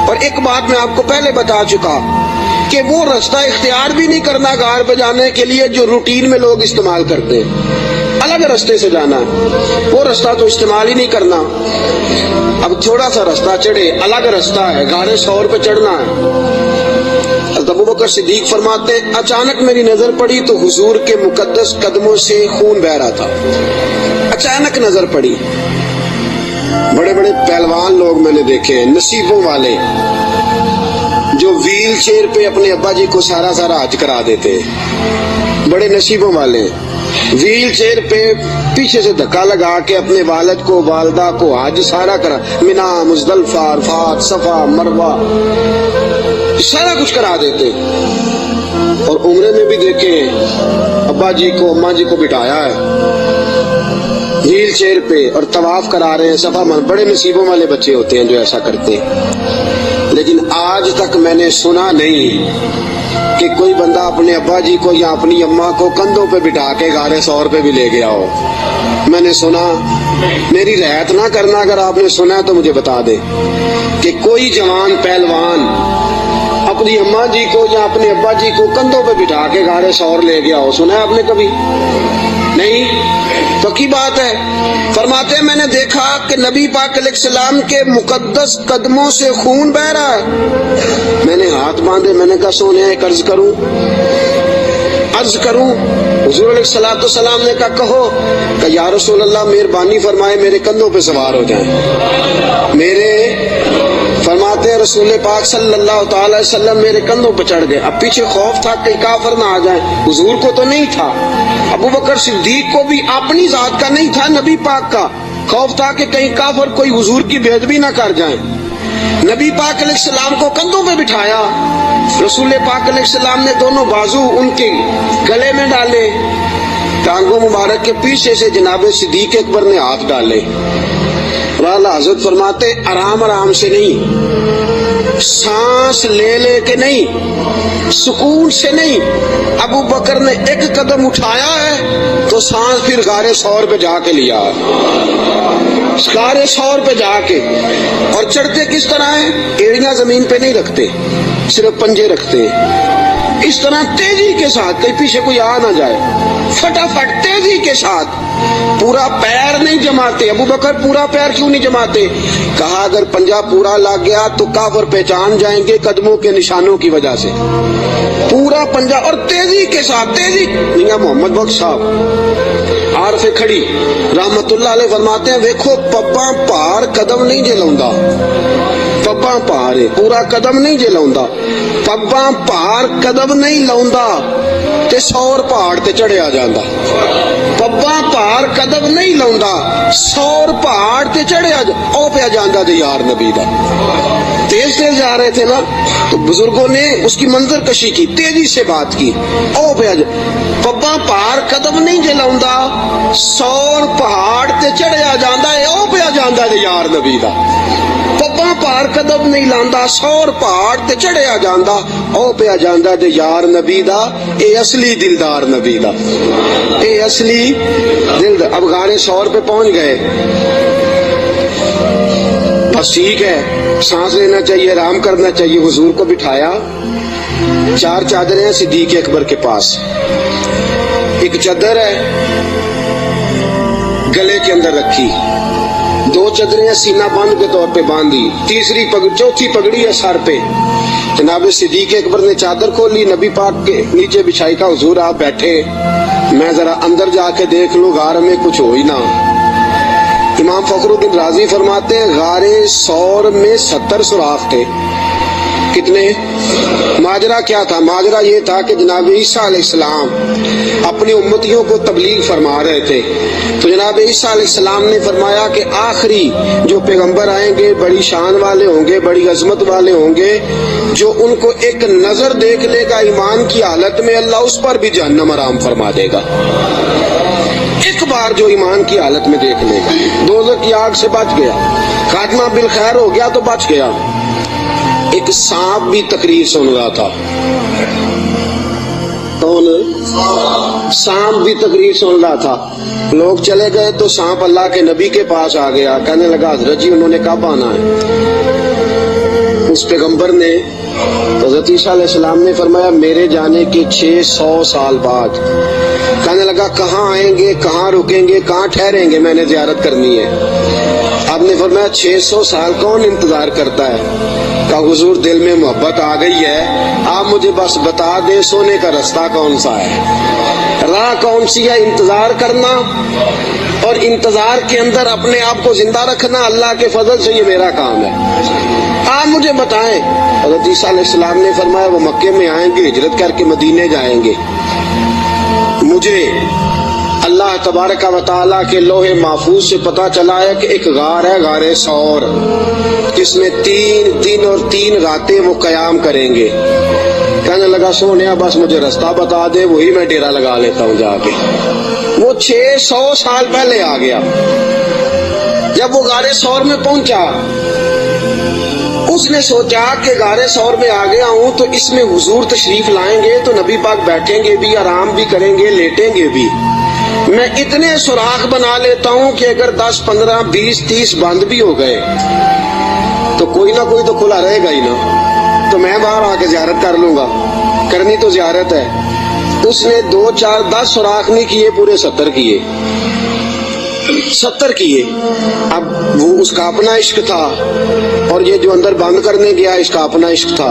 और एक बात मैं आपको पहले बता चुका کہ وہ رستہ اختیار بھی نہیں کرنا غار پہ جانے کے لیے جو روٹین میں لوگ استعمال کرتے ہیں، الگ رستے سے جانا ہے، وہ رستہ تو استعمال ہی نہیں کرنا۔ اب تھوڑا سا رستہ چڑھے، الگ رستہ ہے، غار ثور پہ چڑھنا ہے۔ حضرت ابوبکر صدیق فرماتے اچانک میری نظر پڑی تو حضور کے مقدس قدموں سے خون بہ رہا تھا، اچانک نظر پڑی۔ بڑے بڑے پہلوان لوگ میں نے دیکھے ہیں، نصیبوں والے، جو ویل چیئر پہ اپنے ابا جی کو سارا سارا حج کرا دیتے، بڑے نصیبوں والے، ویل چیئر پہ پیچھے سے دھکا لگا کے اپنے والد کو والدہ کو حج سارا کرا، منا، مزدلفہ، عرفات، صفا، مروہ، سارا کچھ کرا دیتے۔ اور عمرے میں بھی دیکھیں ابا جی کو اماں جی کو بٹھایا ہے ویل چیئر پہ اور طواف کرا رہے ہیں، صفا من، بڑے نصیبوں والے بچے ہوتے ہیں جو ایسا کرتے ہیں۔ لیکن آج تک میں نے سنا نہیں کہ کوئی بندہ اپنے ابا جی کو یا اپنی اماں کو کندھوں پہ بٹھا کے غار ثور پہ بھی لے گیا ہو۔ میں نے سنا، میری رعایت نہ کرنا اگر آپ نے سنا تو مجھے بتا دے کہ کوئی جوان پہلوان اپنی اماں جی کو یا اپنے ابا جی کو کندھوں پہ بٹھا کے غار ثور لے گیا ہو، سنا ہے آپ نے کبھی؟ نہیں، پکی بات ہے۔ فرماتے ہیں میں نے دیکھا کہ نبی پاک علیہ السلام کے مقدس قدموں سے خون بہ رہا ہے۔ میں نے ہاتھ باندھے، میں نے کہا سونے ایک عرض کروں۔ حضور علیہ السلام نے کہا کہو، کہ یا رسول اللہ مہربانی فرمائے میرے کندھوں پہ سوار ہو جائیں۔ فرماتے ہیں رسول پاک صلی اللہ تعالی وسلم میرے کندھوں پہ چڑھ گئے۔ اب پیچھے خوف تھا کہیں کافر نہ آ جائیں، حضور کو تو نہیں تھا، ابوبکر صدیق کو بھی اپنی ذات کا نہیں تھا، نبی پاک کا خوف تھا کہ کہیں کافر کوئی حضور کی بے ادبی نہ کر جائیں۔ نبی پاک علیہ السلام کو کندھوں پہ بٹھایا، رسول پاک علیہ السلام نے دونوں بازو ان کے گلے میں ڈالے، ٹانگوں مبارک کے پیچھے سے جناب صدیق اکبر نے ہاتھ ڈالے۔ اعلیٰ حضرت فرماتے آرام آرام سے نہیں، سانس لے لے کے نہیں، سکون سے نہیں، ابو بکر نے ایک قدم اٹھایا ہے تو سانس پھر غار ثور پہ جا کے لیا، غار ثور پہ جا کے۔ اور چڑھتے کس طرح ہیں؟ ایڑیاں زمین پہ نہیں رکھتے، صرف پنجے رکھتے، اس طرح تیزی کے ساتھ، کہیں پیچھے کوئی آ نہ جائے، فٹافٹ تیزی کے ساتھ، پورا پیر نہیں جماتے۔ ابو بکر پورا پیر کیوں نہیں جماتے؟ کہا اگر پنجہ پورا لگ گیا تو کافر پہچان جائیں گے قدموں کے نشانوں کی وجہ سے، پورا پنجہ اور تیزی کے ساتھ، تیزی۔ میاں محمد بخش صاحب عارف کھڑی رحمت اللہ علیہ فرماتے ہیں ویکھو پپا پار قدم نہیں جے لاؤندا، پپا پار پورا قدم نہیں جے لاؤندا، پپا پار قدم نہیں لاؤندا تے سور پہاڑ تے چڑھیا جاندا، پپا پار قدم نہیں لاؤندا سور پہاڑ تے چڑھیا او پہ جاندا جے یار نبی دا۔ تیز تیز جا رہے تھے نا تو بزرگوں نے اس کی منظر کشی کی، تیزی سے بات کی، او پہ پپا پار قدم نہیں جے لاؤندا سور پہاڑ تے چڑھیا جاندا اے او پہ جاندا جے یار نبی دا۔ پپا پار قدم نہیں لاندا سور پہاڑ تے چڑھیا جاندا او پہ جاندا جے یار نبی دا، اے اصلی دلدار نبی دا، اے اصلی دلدار۔ اب غار ثور پہ پہنچ گئے، بس ٹھیک ہے، سانس لینا چاہیے، آرام کرنا چاہیے۔ حضور کو بٹھایا، چار چادریں ہیں صدیق اکبر کے پاس، ایک چادر ہے گلے کے اندر رکھی، دو چادریں سینہ بند کے طور پہ باندھی، چوتھی پگڑی ہے سر پہ۔ جناب صدیق اکبر نے چادر کھولی، نبی پاک کے نیچے بچھائی، کا حضور آپ بیٹھے، میں ذرا اندر جا کے دیکھ لوں غار میں کچھ ہو ہی نہ۔ امام فخر الدین رازی فرماتے ہیں غار ثور میں 70 سوراخ تھے۔ کتنے؟ ماجرا کیا تھا؟ ماجرا یہ تھا کہ جناب عیسیٰ علیہ السلام اپنی امتیوں کو تبلیغ فرما رہے تھے، تو جناب عیسیٰ علیہ السلام نے فرمایا کہ آخری جو پیغمبر آئیں گے بڑی شان والے ہوں گے، بڑی عظمت والے ہوں گے، جو ان کو ایک نظر دیکھ لے گا ایمان کی حالت میں، اللہ اس پر بھی جہنم حرام فرما دے گا۔ ایک بار جو ایمان کی حالت میں دیکھ لے گا، دوزخ کی آگ سے بچ گیا، خاتمہ بالخیر ہو گیا تو بچ گیا۔ ایک سانپ بھی تقریر سن رہا تھا، کون؟ سانپ بھی تقریر سن رہا تھا۔ لوگ چلے گئے تو سانپ اللہ کے نبی کے پاس آ گیا، کہنے لگا حضرت جی انہوں نے کب آنا ہے؟ उस पैगंबर ने हज़रत ईसा अलैहिस्सलाम ने फरमाया मेरे जाने के 600 साल बाद। कहने लगा कहाँ आएंगे, कहाँ रुकेंगे, कहाँ ठहरेंगे, मैंने ज़ियारत करनी है। आपने फरमाया 600 साल कौन इंतजार करता है। कहा हुजूर दिल में मोहब्बत आ गई है, आप मुझे बस बता दे सोने का रास्ता कौन सा है, राह कौन सी है। इंतजार करना और इंतजार के अंदर अपने आप को जिंदा रखना अल्लाह के फजल से ये मेरा काम है, आप मुझे बताएं। हज़रत ईसा अलैहिस्सलाम ने फरमाया वो मक्के में आएंगे, हिजरत करके मदीने जाएंगे। मुझे अल्लाह तबारक व तआला के लोहे महफूज से पता चला है कि एक गार है, गारे सौर, जिसमें 3 दिन और 3 रातें वो कयाम करेंगे। कहने लगा सोनिया बस मुझे रास्ता बता दे, वही मैं डेरा लगा लेता हूँ जाके। वो 600 साल पहले आ गया। जब वो गारे सौर में पहुंचा, उसने सोचा कि गारे सौर में आ गया हूं तो इसमें हुजूर तशरीफ लाएंगे तो नबी पाक बैठेंगे भी, आराम भी करेंगे, लेटेंगे भी। मैं इतने सुराख बना लेता हूं कि अगर 10, 15, 20, 30 बंद भी हो गए तो कोई ना कोई तो खुला रहेगा ही ना, तो मैं बाहर आके ज़ियारत कर लूंगा, करनी तो ज़ियारत है। उसने 2, 4, 10 सुराख नहीं किए, पूरे 70 किए, 70 किए। अब वो उसका अपना इश्क था और ये जो अंदर बंद करने गया इसका अपना इश्क था।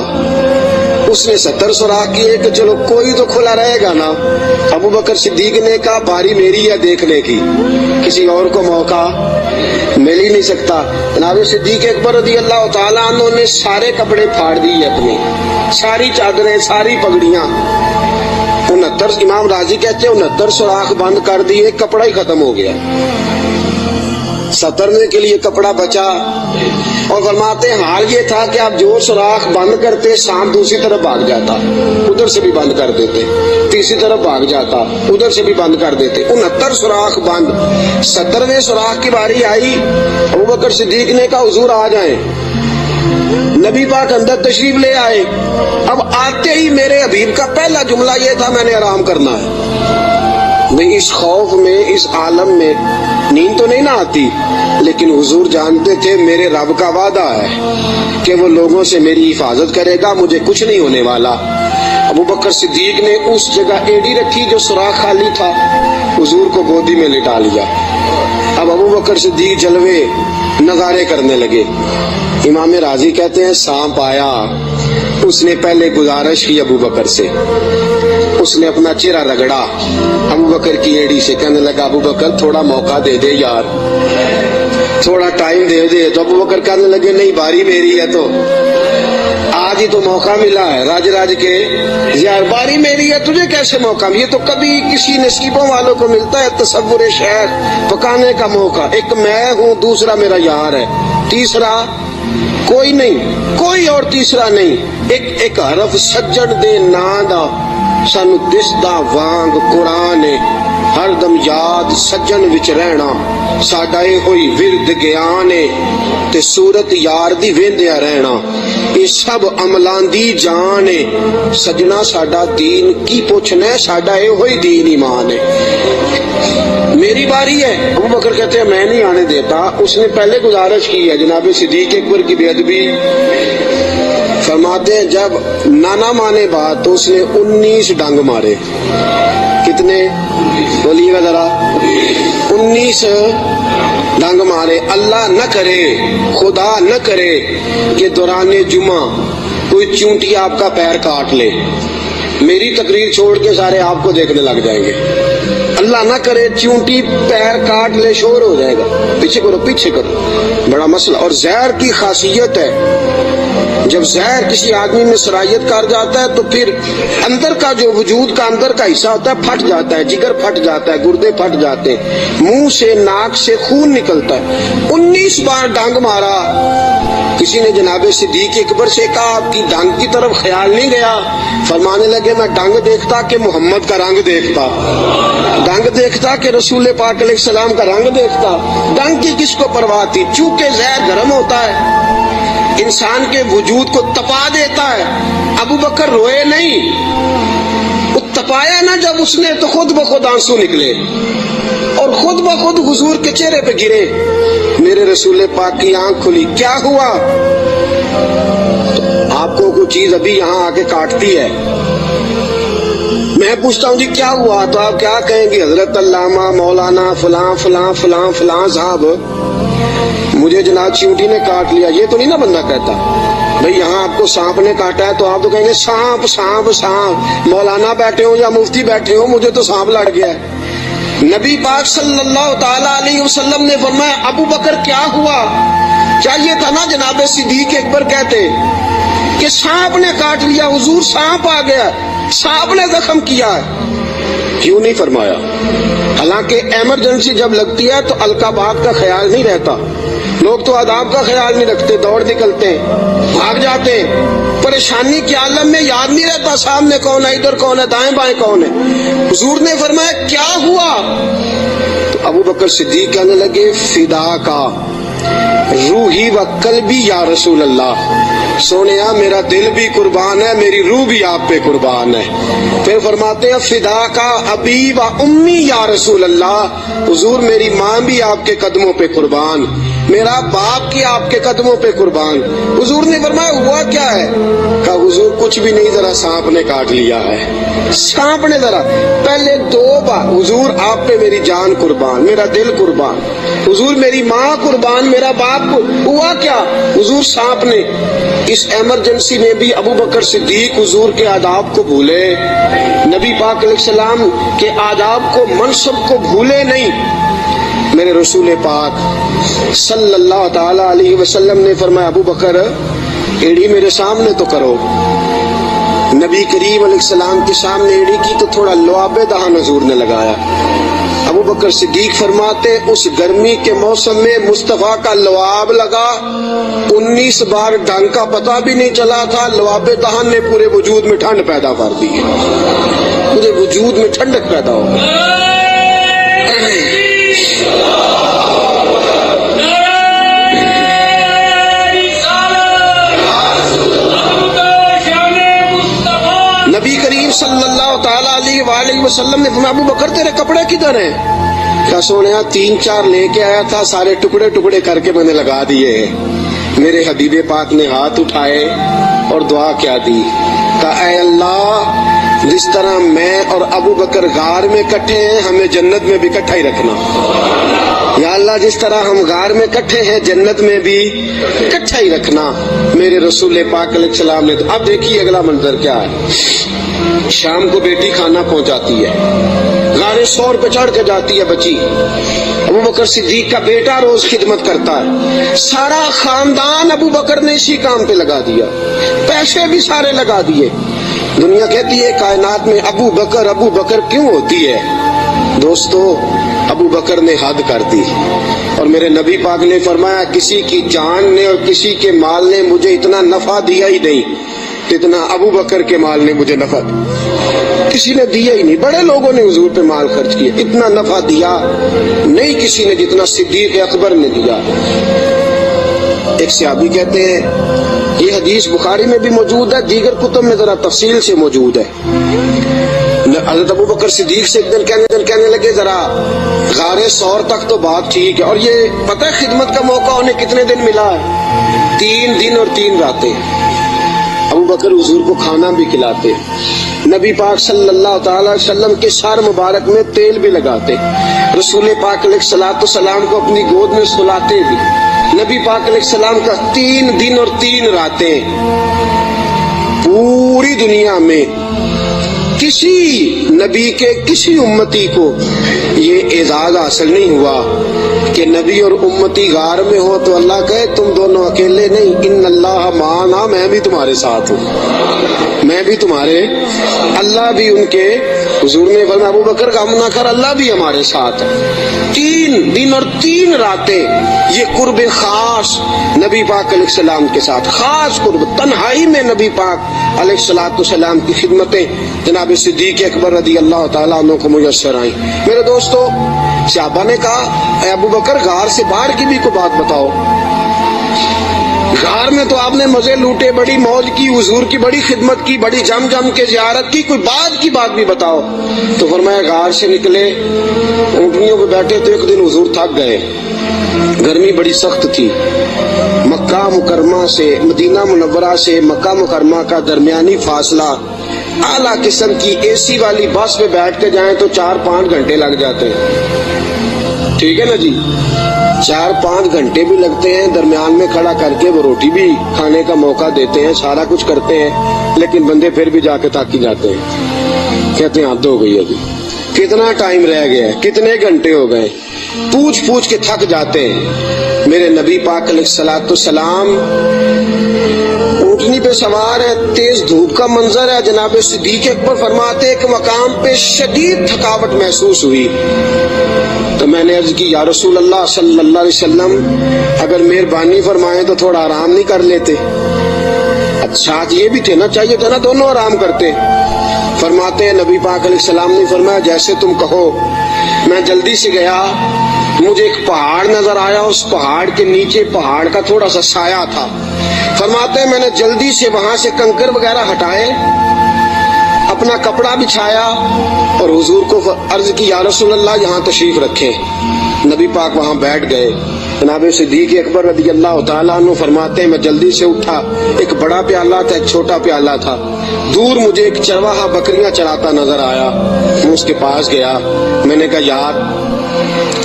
उसने 70 सुराख किए कि चलो कोई तो खुला रहेगा ना। अबू बकर सिद्दीक ने कहा बारी मेरी है देखने की, किसी और को मौका मिल ही नहीं सकता। जनाब सिद्दीक अकबर रज़ी अल्लाह तआला अन्हु ने सारे कपड़े फाड़ दिए अपने, सारी चादरें, सारी पगड़ियां। 69 इमाम राजी कहते हैं 69 सुराख बंद कर दिए, कपड़ा ही खत्म हो गया। 70 के लिए कपड़ा बचा। और फरमाते हैं हाल ये था कि आप जो सुराख बंद करते सांप दूसरी तरफ भाग जाता, उधर से भी बंद कर देते, तीसरी तरफ भाग जाता, उधर से भी बंद कर देते। 69 सुराख बंद। 70वें सुराख की बारी आई। अबू बकर सिद्दीक ने कहा हुजूर आ जाएं। नबी पाक अंदर तशरीफ ले आए। अब आते ही मेरे हबीब का पहला जुमला ये था मैंने आराम करना है। भाई इस खौफ में, इस आलम में नींद तो नहीं ना आती, लेकिन हुजूर जानते थे मेरे रब का वादा है कि वो लोगों से मेरी हिफाजत करेगा, मुझे कुछ नहीं होने वाला। अबू बकर सिद्दीक ने उस जगह एड़ी रखी जो सुराख खाली था, हुजूर को गोदी में लिटा लिया। अब अबू बकर सिद्दीक जलवे नजारे करने लगे। इमाम राजी कहते हैं सांप आया, उसने पहले गुजारिश की अबू बकर से, उसने अपना चेहरा रगड़ा अबू बकर की एड़ी से, कहने लगा अबू बकर थोड़ा मौका दे दे यार, थोड़ा टाइम दे दे। तो अबू बकर कहने लगे नहीं बारी मेरी है, तो आज ही तो मौका मिला है राज राज के यार, बारी मेरी है, तुझे कैसे मौका? ये तो कभी किसी नसीबों वालों को मिलता है तसव्वुर शहर पकाने का मौका। एक मैं हूँ, दूसरा मेरा यार है, तीसरा कोई नहीं, कोई और तीसरा नहीं। एक हरफ सज्जन दे नां दा सानू दिसदा वांग कुरान हर दम याद सज्जन विच रहना, साडा ए होई विरद ज्ञान ते सूरत यार दी वेंदिया रहना, ये सब अमलां दी जान है। सजना साडा दीन की पुछना, साडा ए होई दीन ईमान है। मेरी बारी है। अबू बकर कहते हैं मैं नहीं आने देता। उसने पहले गुजारिश की है। जनाब सिद्दीक अकबर की बेअदबी फरमाते हैं जब नाना माने बात तो उसने 19 डंग मारे। कितने बोलिएगा जरा? 19 डंग मारे। अल्लाह न करे, खुदा न करे कि दौरान जुमा कोई चूंटी आपका पैर काट ले, मेरी तकरीर छोड़ के सारे आपको देखने लग जाएंगे। अल्लाह ना करे चूंटी पैर काट ले, शोर हो जाएगा। पीछे करो, पीछे करो, बड़ा मसला। और जहर की खासियत है, जब जहर किसी आदमी में सरायत कर जाता है तो फिर अंदर का जो वजूद का अंदर का हिस्सा होता है फट जाता है, जिगर फट जाता है, गुर्दे फट जाते हैं, मुंह से नाक से खून निकलता है। 19 बार डंग मारा। किसी ने जनाब सिद्दीक अकबर से कहा आपकी डंग की तरफ ख्याल नहीं गया? फरमाने लगे मैं डंग देखता कि मोहम्मद का रंग देखता, डंग देखता कि रसूल पाक अलैहिस्सलाम का रंग देखता। डंग की किसको परवाह थी? चूंकि जहर गर्म होता है, इंसान के वजूद को तपा देता है। अबू बकर रोए नहीं, वो तपाया ना जब उसने तो खुद ब खुद आंसू निकले और खुद ब खुद हुजूर के चेहरे पे गिरे। मेरे रसूल पाक की आंख खुली, क्या हुआ? तो चीज अभी यहाँ आके काटती है। मैं पूछता हूँ जी क्या हुआ, तो आप क्या कहेंगे, हजरत अल्लामा मौलाना फलां फलां फलां फलां साहब मुझे जनाब चींटी ने काट लिया। ये तो नहीं ना बंदा कहता, भाई यहाँ आपको सांप ने काटा है, तो आप तो कहेंगे सांप सांप सांप। मौलाना बैठे हो या मुफ्ती बैठे हो, मुझे तो सांप लड़ गया है। नबी पाक सल्लल्लाहु ताला अलैहि वसल्लम ने फरमाया अबू बकर क्या हुआ? चाहिए था ना जनाब सिद्दीक अकबर कहते कि सांप ने काट लिया, हुजूर सांप आ गया, सांप ने जख्म किया है। क्यों नहीं फरमाया? हालांकि इमरजेंसी जब लगती है तो अलकाबात का ख्याल नहीं रहता, लोग तो आदाब का ख्याल नहीं रखते, दौड़ निकलते हैं, भाग जाते हैं। परेशानी के आलम में याद नहीं रहता सामने कौन है, इधर कौन है, दाएं बाएं कौन है। हुजूर ने फरमाया क्या हुआ? तो अबू बकर सिद्दीक कहने लगे फिदा का रूही व कल्बी या रसूल अल्लाह, सोनिया मेरा दिल भी कुर्बान है, मेरी रूह भी आप पे कुर्बान है। फिर फरमाते हैं फिदा का अबी व उम्मी या रसूल अल्लाह, हुजूर मेरी माँ भी आपके कदमों पे कुर्बान, मेरा बाप की आपके कदमों पे कुर्बान। हुजूर ने फरमाया हुआ क्या है? कहा हुजूर कुछ भी नहीं, जरा सांप ने काट लिया है। सांप ने जरा पहले 2 बार, हुजूर आप पे मेरी जान कुर्बान, मेरा दिल कुर्बान, हुजूर मेरी माँ कुर्बान, मेरा बाप हुआ क्या? हुजूर सांप ने। इस इमरजेंसी में भी अबू बकर सिद्दीक हुजूर के आदाब को भूले, नबी पाक अलैहिस्सलाम के आदाब को, मनसब को भूले नहीं। मेरे रसूल पाक सल्लल्लाहु ताला अलैहि वसल्लम ने फरमाया अबू बकर एड़ी मेरे सामने तो करो। नबी करीम अलैहिस्सलाम के सामने एड़ी की तो थोड़ा लुआबे दहान हुजूर ने लगाया। अबू बकर सिद्दीक फरमाते उस गर्मी के मौसम में मुस्तफा का लुआब लगा, 19 बार ढंग का पता भी नहीं चला था। लुआबे दहान ने पूरे वजूद में ठंड पैदा कर दी, पूरे वजूद में ठंडक पैदा हो गई। नबी करीम सल्लल्लाहु ताला अलैहि वसल्लम ने फरमाया अबू बकर तेरे कपड़े किधर हैं? क्या सोनिया 3-4 लेके आया था, सारे टुकड़े टुकड़े करके मैंने लगा दिए हैं। मेरे हबीबे पाक ने हाथ उठाए और दुआ क्या दी, कहा ऐ अल्लाह जिस तरह मैं और अबू बकर गार में इकट्ठे हैं, हमें जन्नत में भी इकट्ठा ही रखना। या अल्लाह जिस तरह हम गार में इकट्ठे हैं, जन्नत में भी इकट्ठा ही रखना। मेरे रसूल पाक अलैहिस्सलाम ने। अब देखिए अगला मंजर क्या है। शाम को बेटी खाना पहुंचाती है, गारे 100 पे चढ़ के जाती है बच्ची। अबू बकर सिद्दीक का बेटा रोज खिदमत करता है, सारा खानदान अबू बकर ने इसी काम पे लगा दिया, पैसे भी सारे लगा दिए। दुनिया कहती है कायनात में अबू बकर क्यों होती है? दोस्तों अबू बकर ने हद कर दी, और मेरे नबी पाक ने फरमाया किसी की जान ने और किसी के माल ने मुझे इतना नफा दिया ही नहीं जितना अबू बकर के माल ने मुझे नफा दिया। किसी ने दिया ही नहीं, बड़े लोगों ने हुजूर पे माल खर्च किया, इतना नफा दिया नहीं किसी ने जितना सिद्दीक अकबर ने दिया। एक सहाबी कहते हैं, ये हदीस बुखारी में भी मौजूद है, दीगर कुतुब में जरा तफसील से मौजूद है। हज़रत अबू बकर सिद्दीक से एक दिन कहने लगे जरा गारे 100 तक तो बात ठीक है, और ये पता है खिदमत का मौका उन्हें कितने दिन मिला है? 3 दिन और 3 रातें। अबू बकर हुजूर को खाना भी खिलाते, नबी पाक सल्लल्लाहु अलैहि वसल्लम के सर मुबारक में तेल भी लगाते, रसूल पाक अलैहिस्सलाम को अपनी गोद में सुलाते भी। नबी पाक अलैहिस्सलाम का 3 दिन और 3 रातें पूरी दुनिया में किसी नबी के किसी उम्मती को ये एजाज हासिल नहीं हुआ कि नबी और उम्मती गार में हो तो अल्लाह कहे तुम दोनों अकेले नहीं, इन्नल्लाह माना, मैं भी तुम्हारे साथ हूँ, मैं भी तुम्हारे। अल्लाह भी उनके, हुजूर ने फरमाया अबू बकर गम ना कर, अल्लाह भी हमारे साथ है। 3 दिन और 3 रातें ये कुर्ब खास नबी पाक अलैहिस्सलाम के साथ, खास कुर्ब, तन्हाई में नबी पाक अलैहिस्सलाम की खिदमतें जनाब सिद्दीक अकबर रज़ी अल्लाह ताला अन्हु को मुयस्सर आई। मेरे दोस्तों सहाबा ने कहा अबू बकर गार से बाहर की भी कोई बात बताओ, गार में तो आपने मजे लूटे, बड़ी मौज की, हुजूर की बड़ी खिदमत की, बड़ी जम के जियारत की, कोई बात की बात भी बताओ। तो फरमाया गार से निकले, ऊँटनियों पे बैठे तो एक दिन हुजूर थक गए, गर्मी बड़ी सख्त थी, मक्का मक्का मुकरमा से, मदीना मुनव्वरा से मक्का मुकरमा का दरमियानी फासला आला किस्म की एसी वाली बस में बैठ के जाएं तो 4-5 घंटे लग जाते हैं। ठीक है ना जी, 4-5 घंटे भी लगते हैं। दरमियान में खड़ा करके वो रोटी भी खाने का मौका देते हैं, सारा कुछ करते हैं, लेकिन बंदे फिर भी जाके ताकी जाते हैं, कहते हैं हद हो गई अभी, कितना टाइम रह गया है, कितने घंटे हो गए, पूछ पूछ के थक जाते हैं। मेरे नबी पाक अलैहिस्सलाम ऊँटनी पे सवार है, तेज धूप का मंजर है। जनाब सिद्दीक अकबर फरमाते हैं कि मकाम पे शदीद थकावट महसूस हुई, तो मैंने अर्ज की या रसूल अल्लाह सल्लल्लाहु अलैहि वसल्लम, अगर मेहरबानी फरमाएं तो थोड़ा आराम नहीं कर लेते? अच्छा ये भी थे ना, चाहिए था ना दोनों आराम करते। फरमाते हैं नबी पाक अलैहिस्सलाम ने फरमाया जैसे तुम कहो। मैं जल्दी से गया, मुझे एक पहाड़ नजर आया, उस पहाड़ के नीचे पहाड़ का थोड़ा सा साया था। फरमाते हैं मैंने जल्दी से वहां से कंकर वगैरह हटाए, अपना कपड़ा बिछाया और हुजूर को अर्ज की या रसूल अल्लाह यहाँ तशरीफ रखे। नबी पाक वहां बैठ गए। जनाब सिद्दीक अकबर रज़ी अल्लाह तआला अन्हु फरमाते हैं मैं जल्दी से उठा, एक बड़ा प्याला था, एक छोटा प्याला था। दूर मुझे एक चरवाहा बकरियां चराता नजर आया, मैं उसके पास गया। मैंने कहा यार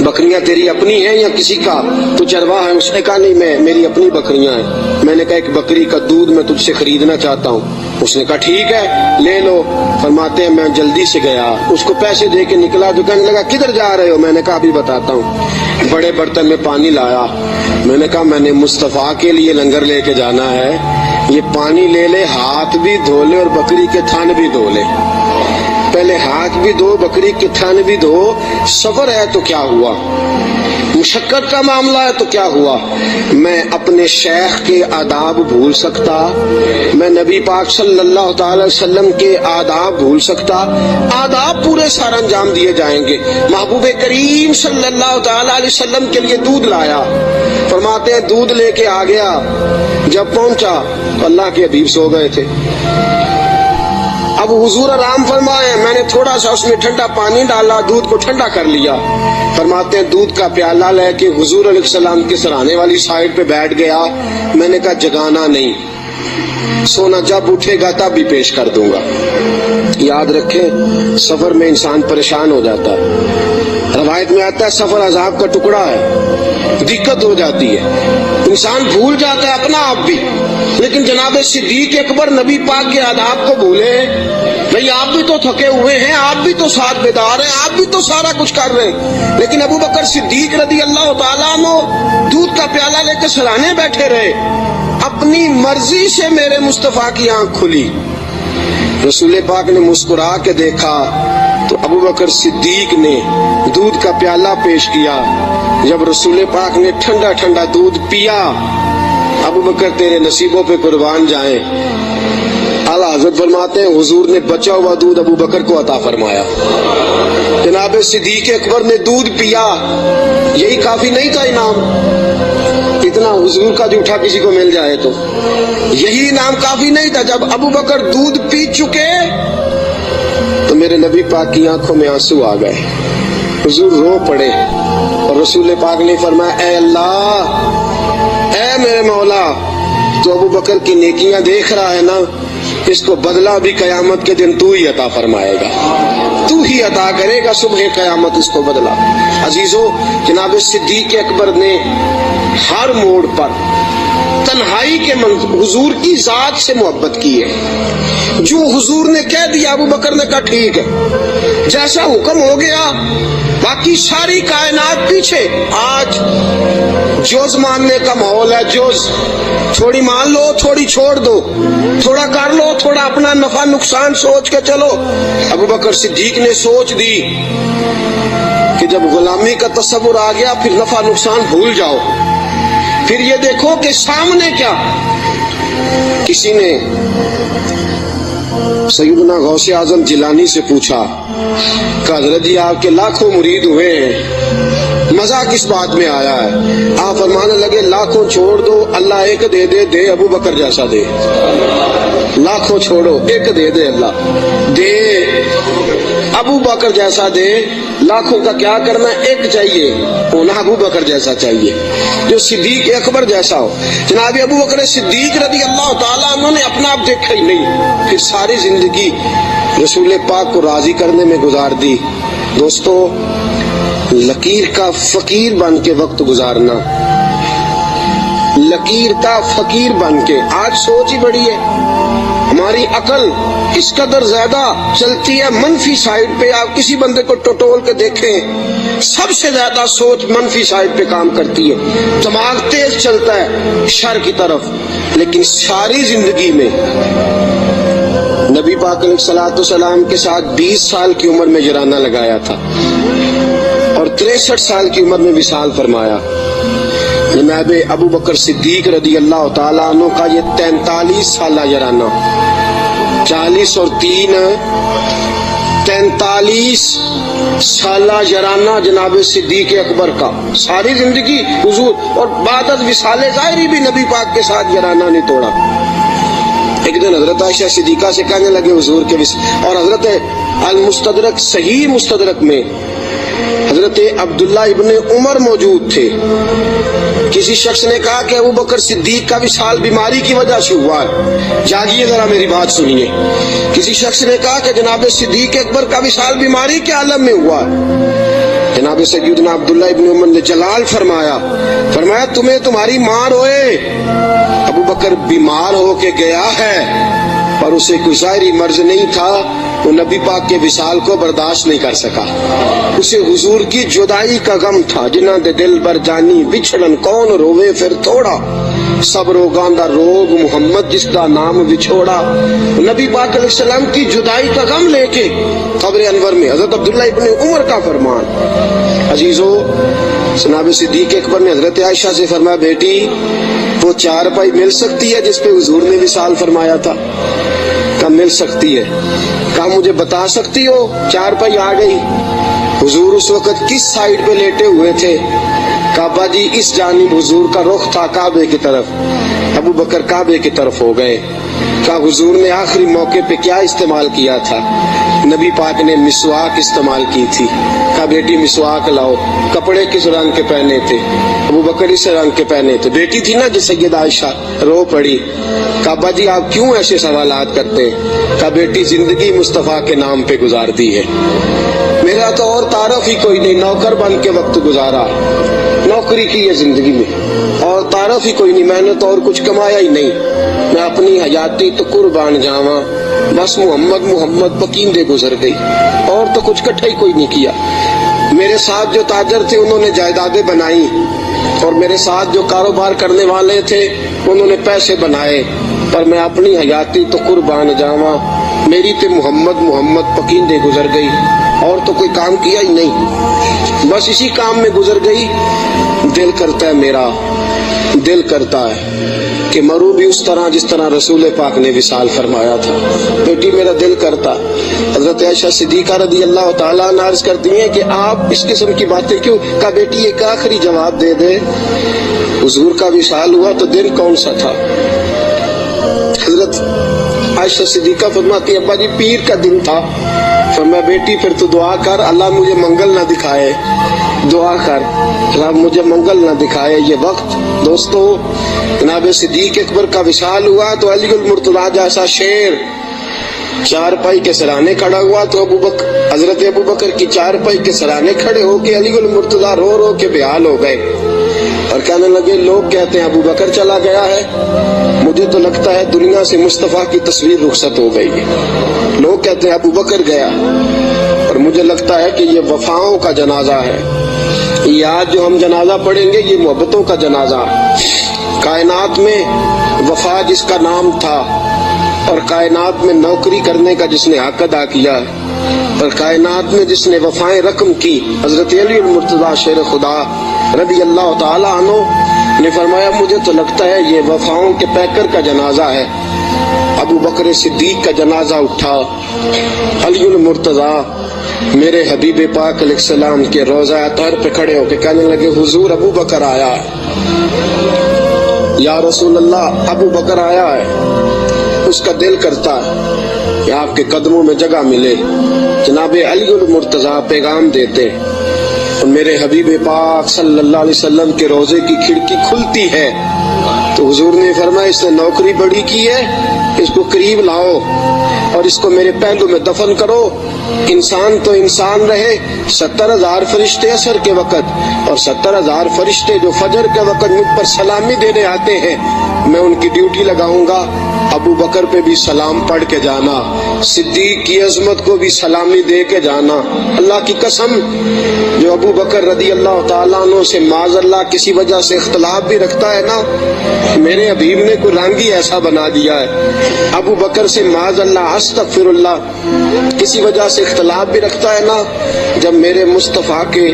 बकरियां तेरी अपनी हैं या किसी का? तो चरवाहा है। उसने कहा नहीं, मैं मेरी अपनी बकरियां हैं। मैंने कहा एक बकरी का दूध मैं तुझसे खरीदना चाहता हूँ। उसने कहा ठीक है ले लो। फरमाते हैं मैं जल्दी से गया, उसको पैसे दे के निकला, जो कहने लगा किधर जा रहे हो? मैंने कहा अभी बताता हूँ। बड़े बर्तन में पानी लाया, मैंने कहा मैंने मुस्तफा के लिए लंगर लेके जाना है, ये पानी ले ले, हाथ भी धो ले और बकरी के थान भी धो ले। पहले हाथ भी धो, बकरी के थान भी धो। सफर है तो क्या हुआ, मुशक्कत का मामला है तो क्या हुआ? मैं अपने शेख के आदाब भूल सकता? मैं नबी पाक सल्लल्लाहु अलैहि वसल्लम के आदाब भूल सकता? आदाब पूरे सारा अंजाम दिए जाएंगे। महबूब करीम सल्लल्लाहु अलैहि वसल्लम के लिए दूध लाया। फरमाते हैं दूध लेके आ गया, जब पहुंचा अल्लाह के हबीब सो गए थे। अब हुजूर आराम फरमाए, मैंने थोड़ा सा उसमें ठंडा पानी डाला, दूध को ठंडा कर लिया। फरमाते हैं दूध का प्याला लेके हुजूर अलैहिस्सलाम के सराहने वाली साइड पे बैठ गया। मैंने कहा जगाना नहीं, सोना जब उठेगा तब भी पेश कर दूंगा। याद रखें सफर में इंसान परेशान हो जाता है। रवायत में आता है सफर अजाब का टुकड़ा है, दिक्कत हो जाती है, इंसान भूल जाता है अपना आप भी। लेकिन जनाब सिद्दीक अकबर नबी पाक के आदाब को भूले। भाई आप भी तो थके हुए हैं, आप भी तो साथ बेदार हैं, आप भी तो सारा कुछ कर रहे हैं, लेकिन अबू बकर सिद्दीक रज़ी अल्लाह तआला अन्हु दूध का प्याला लेकर सराहने बैठे रहे। अपनी मर्जी से मेरे मुस्तफा की आंख खुली, रसूल पाक ने मुस्कुरा के देखा तो अबू बकर सिद्दीक ने दूध का प्याला पेश किया। जब रसूल पाक ने ठंडा ठंडा दूध पिया, अबू बकर तेरे नसीबों पे कुर्बान जाए। आला हज़रत फरमाते हैं हुजूर ने बचा हुआ दूध अबू बकर को अता फरमाया। जनाब सिद्दीक अकबर ने दूध पिया, यही काफी नहीं था इनाम? इतना हुजूर का जूठा किसी को मिल जाए तो यही इनाम काफी नहीं था? जब अबू बकर दूध पी चुके तो मेरे नबी पाक की आंखों में आंसू आ गए, हुजूर रो पड़े और रसूल पाक ने फरमाया ऐ अल्लाह, ऐ मेरे मौला, तो अबू बकर की नेकियां देख रहा है ना, इसको बदला भी कयामत के दिन तू ही अता फरमाएगा, तू ही अता करेगा सुबह कयामत इसको बदला। अजीजों, जनाब सिद्दीक अकबर ने हर मोड़ पर तन्हाई के हुजूर की जात से मोहब्बत की है। जो हुजूर ने कह दिया अबू बकर ने कहा ठीक है, जैसा हुक्म हो गया, बाकी सारी कायनात पीछे। आज जोज मानने का माहौल है, जोज थोड़ी मान लो, थोड़ी छोड़ दो, थोड़ा कर लो, थोड़ा अपना नफा नुकसान सोच के चलो। अबू बकर सिद्दीक ने सोच दी कि जब गुलामी का तस्वुर आ गया फिर नफा नुकसान भूल जाओ। फिर ये देखो कि सामने क्या, किसी ने सैयदना गौसे आजम जिलानी से पूछा कि हजरत जी आपके लाखों मुरीद हुए हैं, मजा किस बात में आया है? आप फरमाने लगे लाखों छोड़ दो, अल्लाह एक दे दे, दे अबू बकर जैसा दे। लाखों छोड़ो, एक दे दे अल्लाह, दे अबू बकर जैसा दे, लाखों का क्या करना, एक चाहिए होना अबू बकर जैसा चाहिए, जो सिद्दीक अकबर जैसा हो। जनाब अबू बकर सिद्दीक रज़ी अल्लाह ताला अन्हु ने अपना आप देखा ही नहीं, फिर सारी जिंदगी रसूल पाक को राजी करने में गुजार दी। दोस्तों, लकीर का फकीर बन के वक्त गुजारना, लकीर का फकीर बन के। आज सोच ही बड़ी है, हमारी अकल इस कदर ज्यादा चलती है मनफी साइड पे। आप किसी बंदे को टटोल के देखें, सबसे ज्यादा सोच मनफी साइड पे काम करती है, दिमाग तेज चलता है शर की तरफ। लेकिन सारी जिंदगी में नबी पाक अलैहिस्सलाम के साथ 20 साल की उम्र में जराना लगाया था और 63 साल की उम्र में विसाल फरमाया। जनाब अबू बकर सिद्दीक रज़ी अल्लाह ताला अन्हु का ये 43 साल जराना, 40 और 3 43 साल जराना जनाब सिद्दीक अकबर का। सारी जिंदगी हुजूर, और बाद विसाले ज़ाहिरी भी नबी पाक के साथ जराना नहीं तोड़ा। एक दिन हजरत आयशा सिद्दीका से कहने लगे हुजूर के और हजरत अल मुस्तदरक सही मुस्तदरक में हजरत अब्दुल्ला इब्ने उमर मौजूद थे। किसी शख्स ने कहा कि अबू बकर सिद्दीक का विसाल बीमारी की वजह से हुआ है, जागिए जरा मेरी बात सुनिए। किसी शख्स ने कहा कि जनाब सिद्दीक अकबर का विसाल बीमारी के आलम में हुआ है। जनाब सैयदना अब्दुल्ला इब्ने उमर ने जलाल फरमाया तुम्हें तुम्हारी मां रोए, अबू बकर बीमार होके गया है पर उसे कोई ज़ाहिरी मर्ज नहीं था, वो नबी पाक के विसाल को बर्दाश्त नहीं कर सका। उसे हुजूर की जुदाई का गम था, जिन्हां दे दिल बर जानी विछड़न कौन रोवे फिर थोड़ा, सब रोगां दा रोग मुहम्मद जिसका नाम विछोड़ा। नबी पाक अलैहिस्सलाम की जुदाई का गम लेके कब्र अनवर में हजरत अब्दुल्ला इब्ने उमर का फरमान। अजीजों, जनाब सिद्दीक अकबर ने हजरत आयशा से फरमाया, बेटी वो चारपाई मिल सकती है जिस पे हुजूर ने विसाल फरमाया था? कब मिल सकती है? कहा मुझे बता सकती हो? चारपाई आ गई। हुजूर उस वक्त किस साइड पे लेटे हुए थे? काबा जी इस जानिब हुजूर का रुख था काबे की तरफ। अबू बकर काबे की तरफ हो गए। कहा हुजूर ने आखिरी मौके पे क्या इस्तेमाल किया था? नबी पाक ने मिसवाक इस्तेमाल की थी। कहा बेटी मिसवाक लाओ। कपड़े किस रंग के पहने थे? अबू बकर इस रंग के पहने थे। बेटी थी ना जो सैयदा आयशा, रो पड़ी। काबा जी आप क्यों ऐसे सवालात करते हैं? कहा बेटी जिंदगी मुस्तफा के नाम पे गुजार दी है, मेरा तो और तारफ ही कोई नहीं, नौकर बन के वक्त गुजारा, नौकरी की है जिंदगी में, और तारफ ही कोई नहीं, मैंने तो और कुछ कमाया ही नहीं, मैं अपनी हयाती तो कुर्बान जावा, बस मोहम्मद पकींदे गुजर गई, और तो कुछ इकट्ठा ही कोई नहीं किया। मेरे साथ जो ताजर थे उन्होंने जायदादें बनाई, और मेरे साथ जो कारोबार करने वाले थे उन्होंने पैसे बनाए, पर मैं अपनी हयाती तो कुर्बान जावा, मेरी तो मोहम्मद पकींदे गुजर गई, और तो कोई काम किया ही नहीं, बस इसी काम में गुजर गई। दिल करता है, मेरा दिल करता है कि मरूं भी उस तरह जिस तरह रसूल पाक ने विसाल फरमाया था। बेटी मेरा दिल करता। हजरत आयशा सिद्दीका रज़ी अल्लाह ताला अन्हा अर्ज करती हैं कि आप इस किस्म की बातें क्यों? कहा बेटी एक आखिरी जवाब दे दे, हुजूर का विसाल हुआ तो दिन कौन सा था? हजरत आयशा सिद्दीका फरमाती है अब्बा जी पीर का दिन था। फरमाया बेटी फिर तो दुआ कर, अल्लाह मुझे मंगल ना दिखाए, दुआ कर अल्लाह मुझे मंगल ना दिखाए ये वक्त। दोस्तों, जनाब सिद्दीक अकबर का विसाल हुआ तो अलीगुल मुर्तज़ा जैसा शेर चारपाई के सराहने खड़ा हुआ, तो हजरत अबू बकर की चारपाई के सराहने खड़े होके अलीगुल मुर्तज़ा रो रो के बेहाल हो गए और कहने लगे लोग कहते हैं अबू बकर चला गया है, मुझे तो लगता है दुनिया से मुस्तफा की तस्वीर रुखसत हो गई है। लोग कहते हैं अबू बकर गया और मुझे लगता है कि ये वफाओं का जनाजा है, ये आज जो हम जनाजा पढ़ेंगे ये मोहब्बतों का जनाजा। कायनात में वफा जिसका नाम था और कायनात में नौकरी करने का जिसने हक अदा किया और कायनात में जिसने वफाएं रकम की, हजरत अली मुर्तज़ा शेर खुदा रज़ी अल्लाह ताला अन्हु ने फरमाया मुझे तो लगता है ये वफाओं के पैकर का जनाजा है। अबू बकर सिद्दीक का जनाजा उठा, अली मुर्तज़ा मेरे हबीब पाक अलैहिस्सलाम के रोज़ा अतहर पे खड़े होकर कहने लगे हुजूर अबू बकर आया है, या रसूल अल्लाह अबू बकर आया है। उसका दिल करता है कि आपके कदमों में जगह मिले, जनाब अली उल मुर्तजा पैगाम देते और मेरे हबीब पाक सल्लल्लाहु अलैहि वसल्लम के रोजे की खिड़की खुलती है तो हुजूर ने फरमाया इसने नौकरी बड़ी की है, इसको करीब लाओ और इसको मेरे पहलू में दफन करो। इंसान तो इंसान रहे, 70,000 फरिश्ते असर के वक़्त और 70,000 फरिश्ते जो फजर के वक़्त मुझ पर सलामी देने आते हैं, मैं उनकी ड्यूटी लगाऊंगा। अबू बकर पे भी सलाम पढ़ के जाना, सिद्दीक की अजमत को भी सलामी दे के जाना। अल्लाह की कसम, जो अबू बकर रदी अल्लाह ताला अन्हु से माज़अल्लाह किसी वजह से इख्तलाफ भी रखता है ना, मेरे हबीब ने कोई रंग ही ऐसा बना दिया है। अबू बकर से माज़अल्लाह अस्तगफिरुल्लाह किसी वजह से इख्तलाफ भी रखता है ना, जब मेरे मुस्तफ़ा के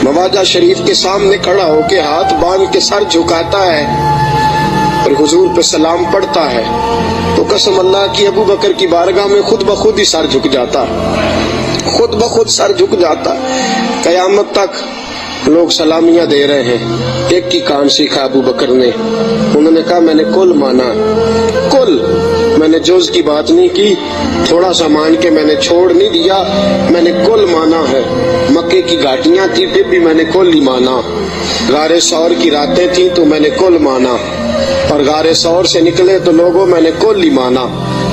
मवाजा शरीफ के सामने खड़ा होके हाथ बांध के सर झुकाता है और हुजूर पे सलाम पढ़ता है, तो कसम अल्लाह की अबू बकर की बारगाह में खुद ब खुद ही सर झुक जाता, खुद ब खुद सर झुक जाता। कयामत तक लोग सलामियां दे रहे हैं। एक ही काम सीखा अबू बकर ने, उन्होंने कहा मैंने कुल माना, कुल, मैंने जुज़ की बात नहीं की, थोड़ा सा मान के मैंने छोड़ नहीं दिया, मैंने कुल माना है। मक्के की घाटियां थी फिर भी मैंने कुल ही माना, गारे सौर की रातें थी तो मैंने कुल माना, और गारे सौर से निकले तो लोगों मैंने कुल ही माना।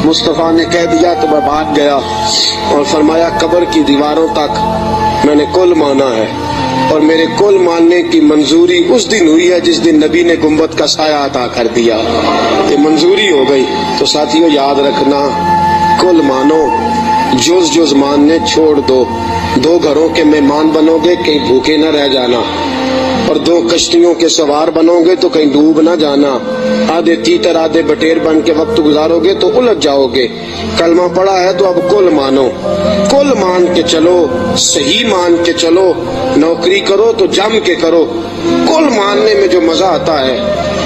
मुस्तफ़ा ने कह दिया तो मैं भाग गया और फरमाया कब्र की दीवारों तक मैंने कुल माना है, और मेरे कुल मानने की मंजूरी उस दिन हुई है जिस दिन नबी ने गुंबद का साया अता कर दिया, ये मंजूरी हो गई। तो साथियों याद रखना, कुल मानो, जुज जुज मानने छोड़ दो। 2 घरों के मेहमान बनोगे कहीं भूखे न रह जाना, और 2 कश्तियों के सवार बनोगे तो कहीं डूब न जाना। आधे तीतर आधे बटेर बन के वक्त गुजारोगे तो उलझ जाओगे। कलमा पड़ा है तो अब कुल मानो, कुल मान के चलो, सही मान के चलो, नौकरी करो तो जम के करो। कुल मानने में जो मजा आता है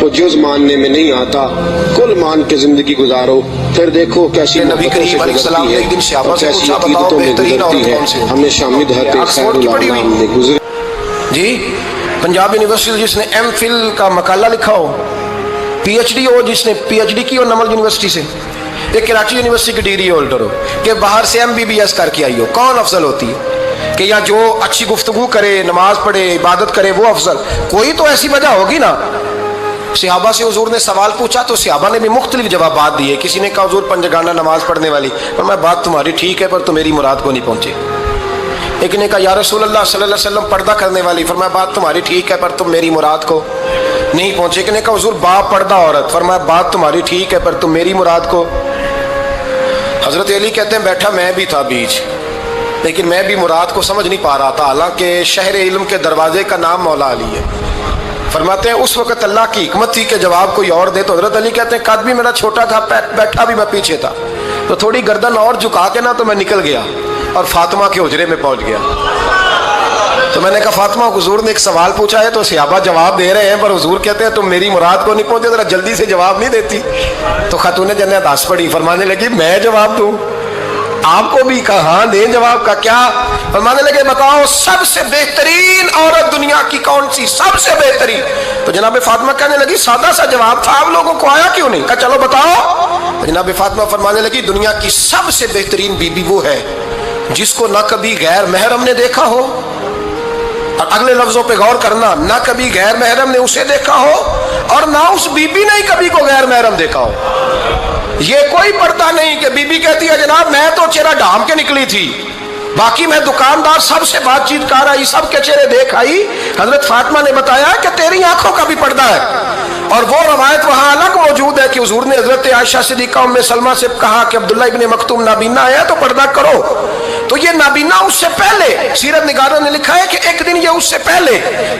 वो जुज मानने में नहीं आता। कुल मान के जिंदगी गुजारो, फिर देखो कैसी नबी करीम अलैहिस्सलाम ने एक दिन सहाबा से पूछा, बताओ बेहतरीन औरत कौन सी है? हमेशा ऑक्सफोर्ड की पढ़ी हुई गुजरे जी, पंजाब यूनिवर्सिटी जिसने एमफिल का मकाला लिखा हो, पीएचडी हो जिसने पीएचडी की हो नमल यूनिवर्सिटी से, एक कराची यूनिवर्सिटी की डिग्री होल्डर हो, कि बाहर से एमबीबीएस करके आई हो, कौन अफजल होती है? कि या जो अच्छी गुफ्तगू करे, नमाज पढ़े, इबादत करे, वो अफजल? कोई तो ऐसी वजह होगी ना। सहाबा से हुजूर ने सवाल पूछा तो सहाबा ने भी मुख्तलिफ जवाब दिए। किसी ने कहा हुजूर पंजगाना नमाज पढ़ने वाली, पर मैं बात तुम्हारी ठीक है पर तुम मेरी मुराद को नहीं पहुंचे। एक ने कहा या रसूल अल्लाह सल्लल्लाहु अलैहि वसल्लम पर्दा करने वाली, फरमाया बात तुम्हारी ठीक है पर तुम मेरी मुराद को नहीं पहुंचे। एक ने कहा हुजूर बाप पर्दा औरत, फरमाया बात तुम्हारी ठीक है पर तुम मेरी मुराद को। हजरत अली कहते हैं बैठा मैं भी था बीच, लेकिन मैं भी मुराद को समझ नहीं पा रहा था, हालांकि शहर इल्म के दरवाजे का नाम मौला अली है। फरमाते हैं उस वक्त अल्लाह की हिकमत थी कि जवाब कोई और दे। तो हजरत अली कहते हैं कद भी मेरा छोटा था, बैठा भी मैं पीछे था, तो थोड़ी गर्दन और झुका के ना तो मैं निकल गया और फातिमा के हुजरे में पहुंच गया। तो मैंने कहा फातिमा, हुजूर ने एक सवाल पूछा है तो सहाबा जवाब दे रहे हैं, पर हुजूर कहते हैं तुम मेरी मुराद को नहीं पहुंचे, जरा जल्दी से जवाब नहीं देती। तो खातून जन्नत हंस पड़ी, फरमाने लगी मैं जवाब दूं? आपको भी कहा हाँ दें जवाब का। क्या? फरमाने लगे बताओ सबसे बेहतरीन औरत दुनिया की कौन सी, सबसे बेहतरीन? तो जनाब फातिमा कहने लगी सादा सा जवाब था, आप लोगों को आया क्यों नहीं? कहा चलो बताओ। तो जनाब फातिमा फरमाने लगी दुनिया की सबसे बेहतरीन बीबी वो है जिसको ना कभी गैर महरम ने देखा हो, और अगले लफ्जों पे गौर करना, ना कभी गैर महरम ने उसे देखा हो और ना उस बीबी ने ही कभी को गैर महरम देखा हो। ये कोई पर्दा नहीं कि बीबी कहती है जनाब मैं तो चेहरा ढाम के निकली थी, बाकी मैं दुकानदार सबसे बातचीत कर आई, सबके चेहरे देख आई। हजरत फातिमा ने बताया कि तेरी आंखों का भी पर्दा है, और वो रवायत वहां अलग मौजूद है कि हुजूर ने हजरत आयशा सिद्दीका उम्मे सलमा से कहा कि अब्दुल्ला इब्ने मखतूम नाबीना है तो पर्दा करो। तो ये नाबीना उससे पहले, सीरत निगारों ने लिखा है कि एक दिन ये उससे पहले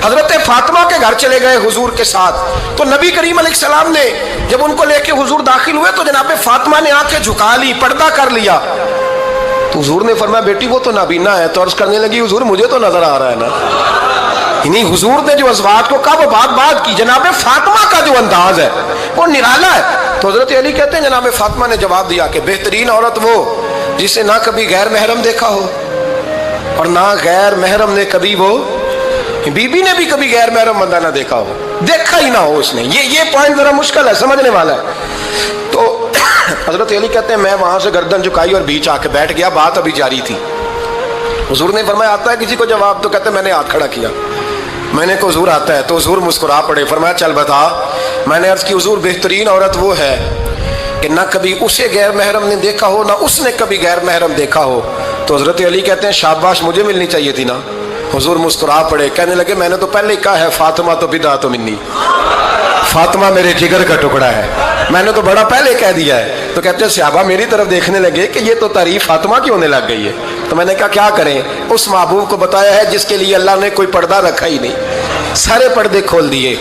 हजरत फातिमा के घर चले गए हुजूर के साथ। तो नबी करीम अलैहिस्सलाम ने जब उनको लेके हुजूर दाखिल हुए तो जनाब फातिमा ने आंखें झुका ली, पर्दा कर लिया। तो हुजूर ने फरमाया बेटी वो तो नाबीना है। तो अर्ज करने लगी हुजूर मुझे तो नजर आ रहा है ना। नहीं, हुजूर ने जो अज़वाज को कहा वो बात की, जनाब फातिमा का जो अंदाज है वो निराला है। तो हजरत अली कहते हैं जनाब फातिमा ने जवाब दिया कि बेहतरीन औरत वो जिसे ना कभी गैर महरम देखा हो और ना गैर महरम ने कभी, वो बीबी ने भी कभी गैर महरम बंदा ना देखा हो, देखा ही ना हो उसने। ये पॉइंट जरा मुश्किल है, समझने वाला है। तो हजरत अली कहते हैं मैं वहां से गर्दन झुकाई और बीच आके बैठ गया, बात अभी जारी थी। हुजूर ने फरमाया आता है किसी को जवाब? तो कहते मैंने हाथ खड़ा किया। मैंने को हुजूर आता है, तो हुजूर मुस्कुरा पड़े, फरमाया चल बता। मैंने अर्ज की हुजूर बेहतरीन औरत वो है कि ना कभी उसे गैर महरम ने देखा हो, ना उसने कभी गैर महरम देखा हो। तो हजरत अली कहते हैं शाबाश, मुझे मिलनी चाहिए थी ना। हुजूर मुस्कुरा पड़े, कहने लगे मैंने तो पहले ही कहा है फातिमा तो बिदा तो मिन्नी, फातिमा मेरे जिगर का टुकड़ा है, मैंने तो बड़ा पहले कह दिया है। तो कहते हैं सहाबा मेरी तरफ देखने लगे कि ये तो तारीफ फातिमा की होने लग गई है। तो मैंने कहा क्या करें, उस महबूब को बताया है जिसके लिए अल्लाह ने कोई पर्दा रखा ही नहीं, सारे पर्दे खोल दिए।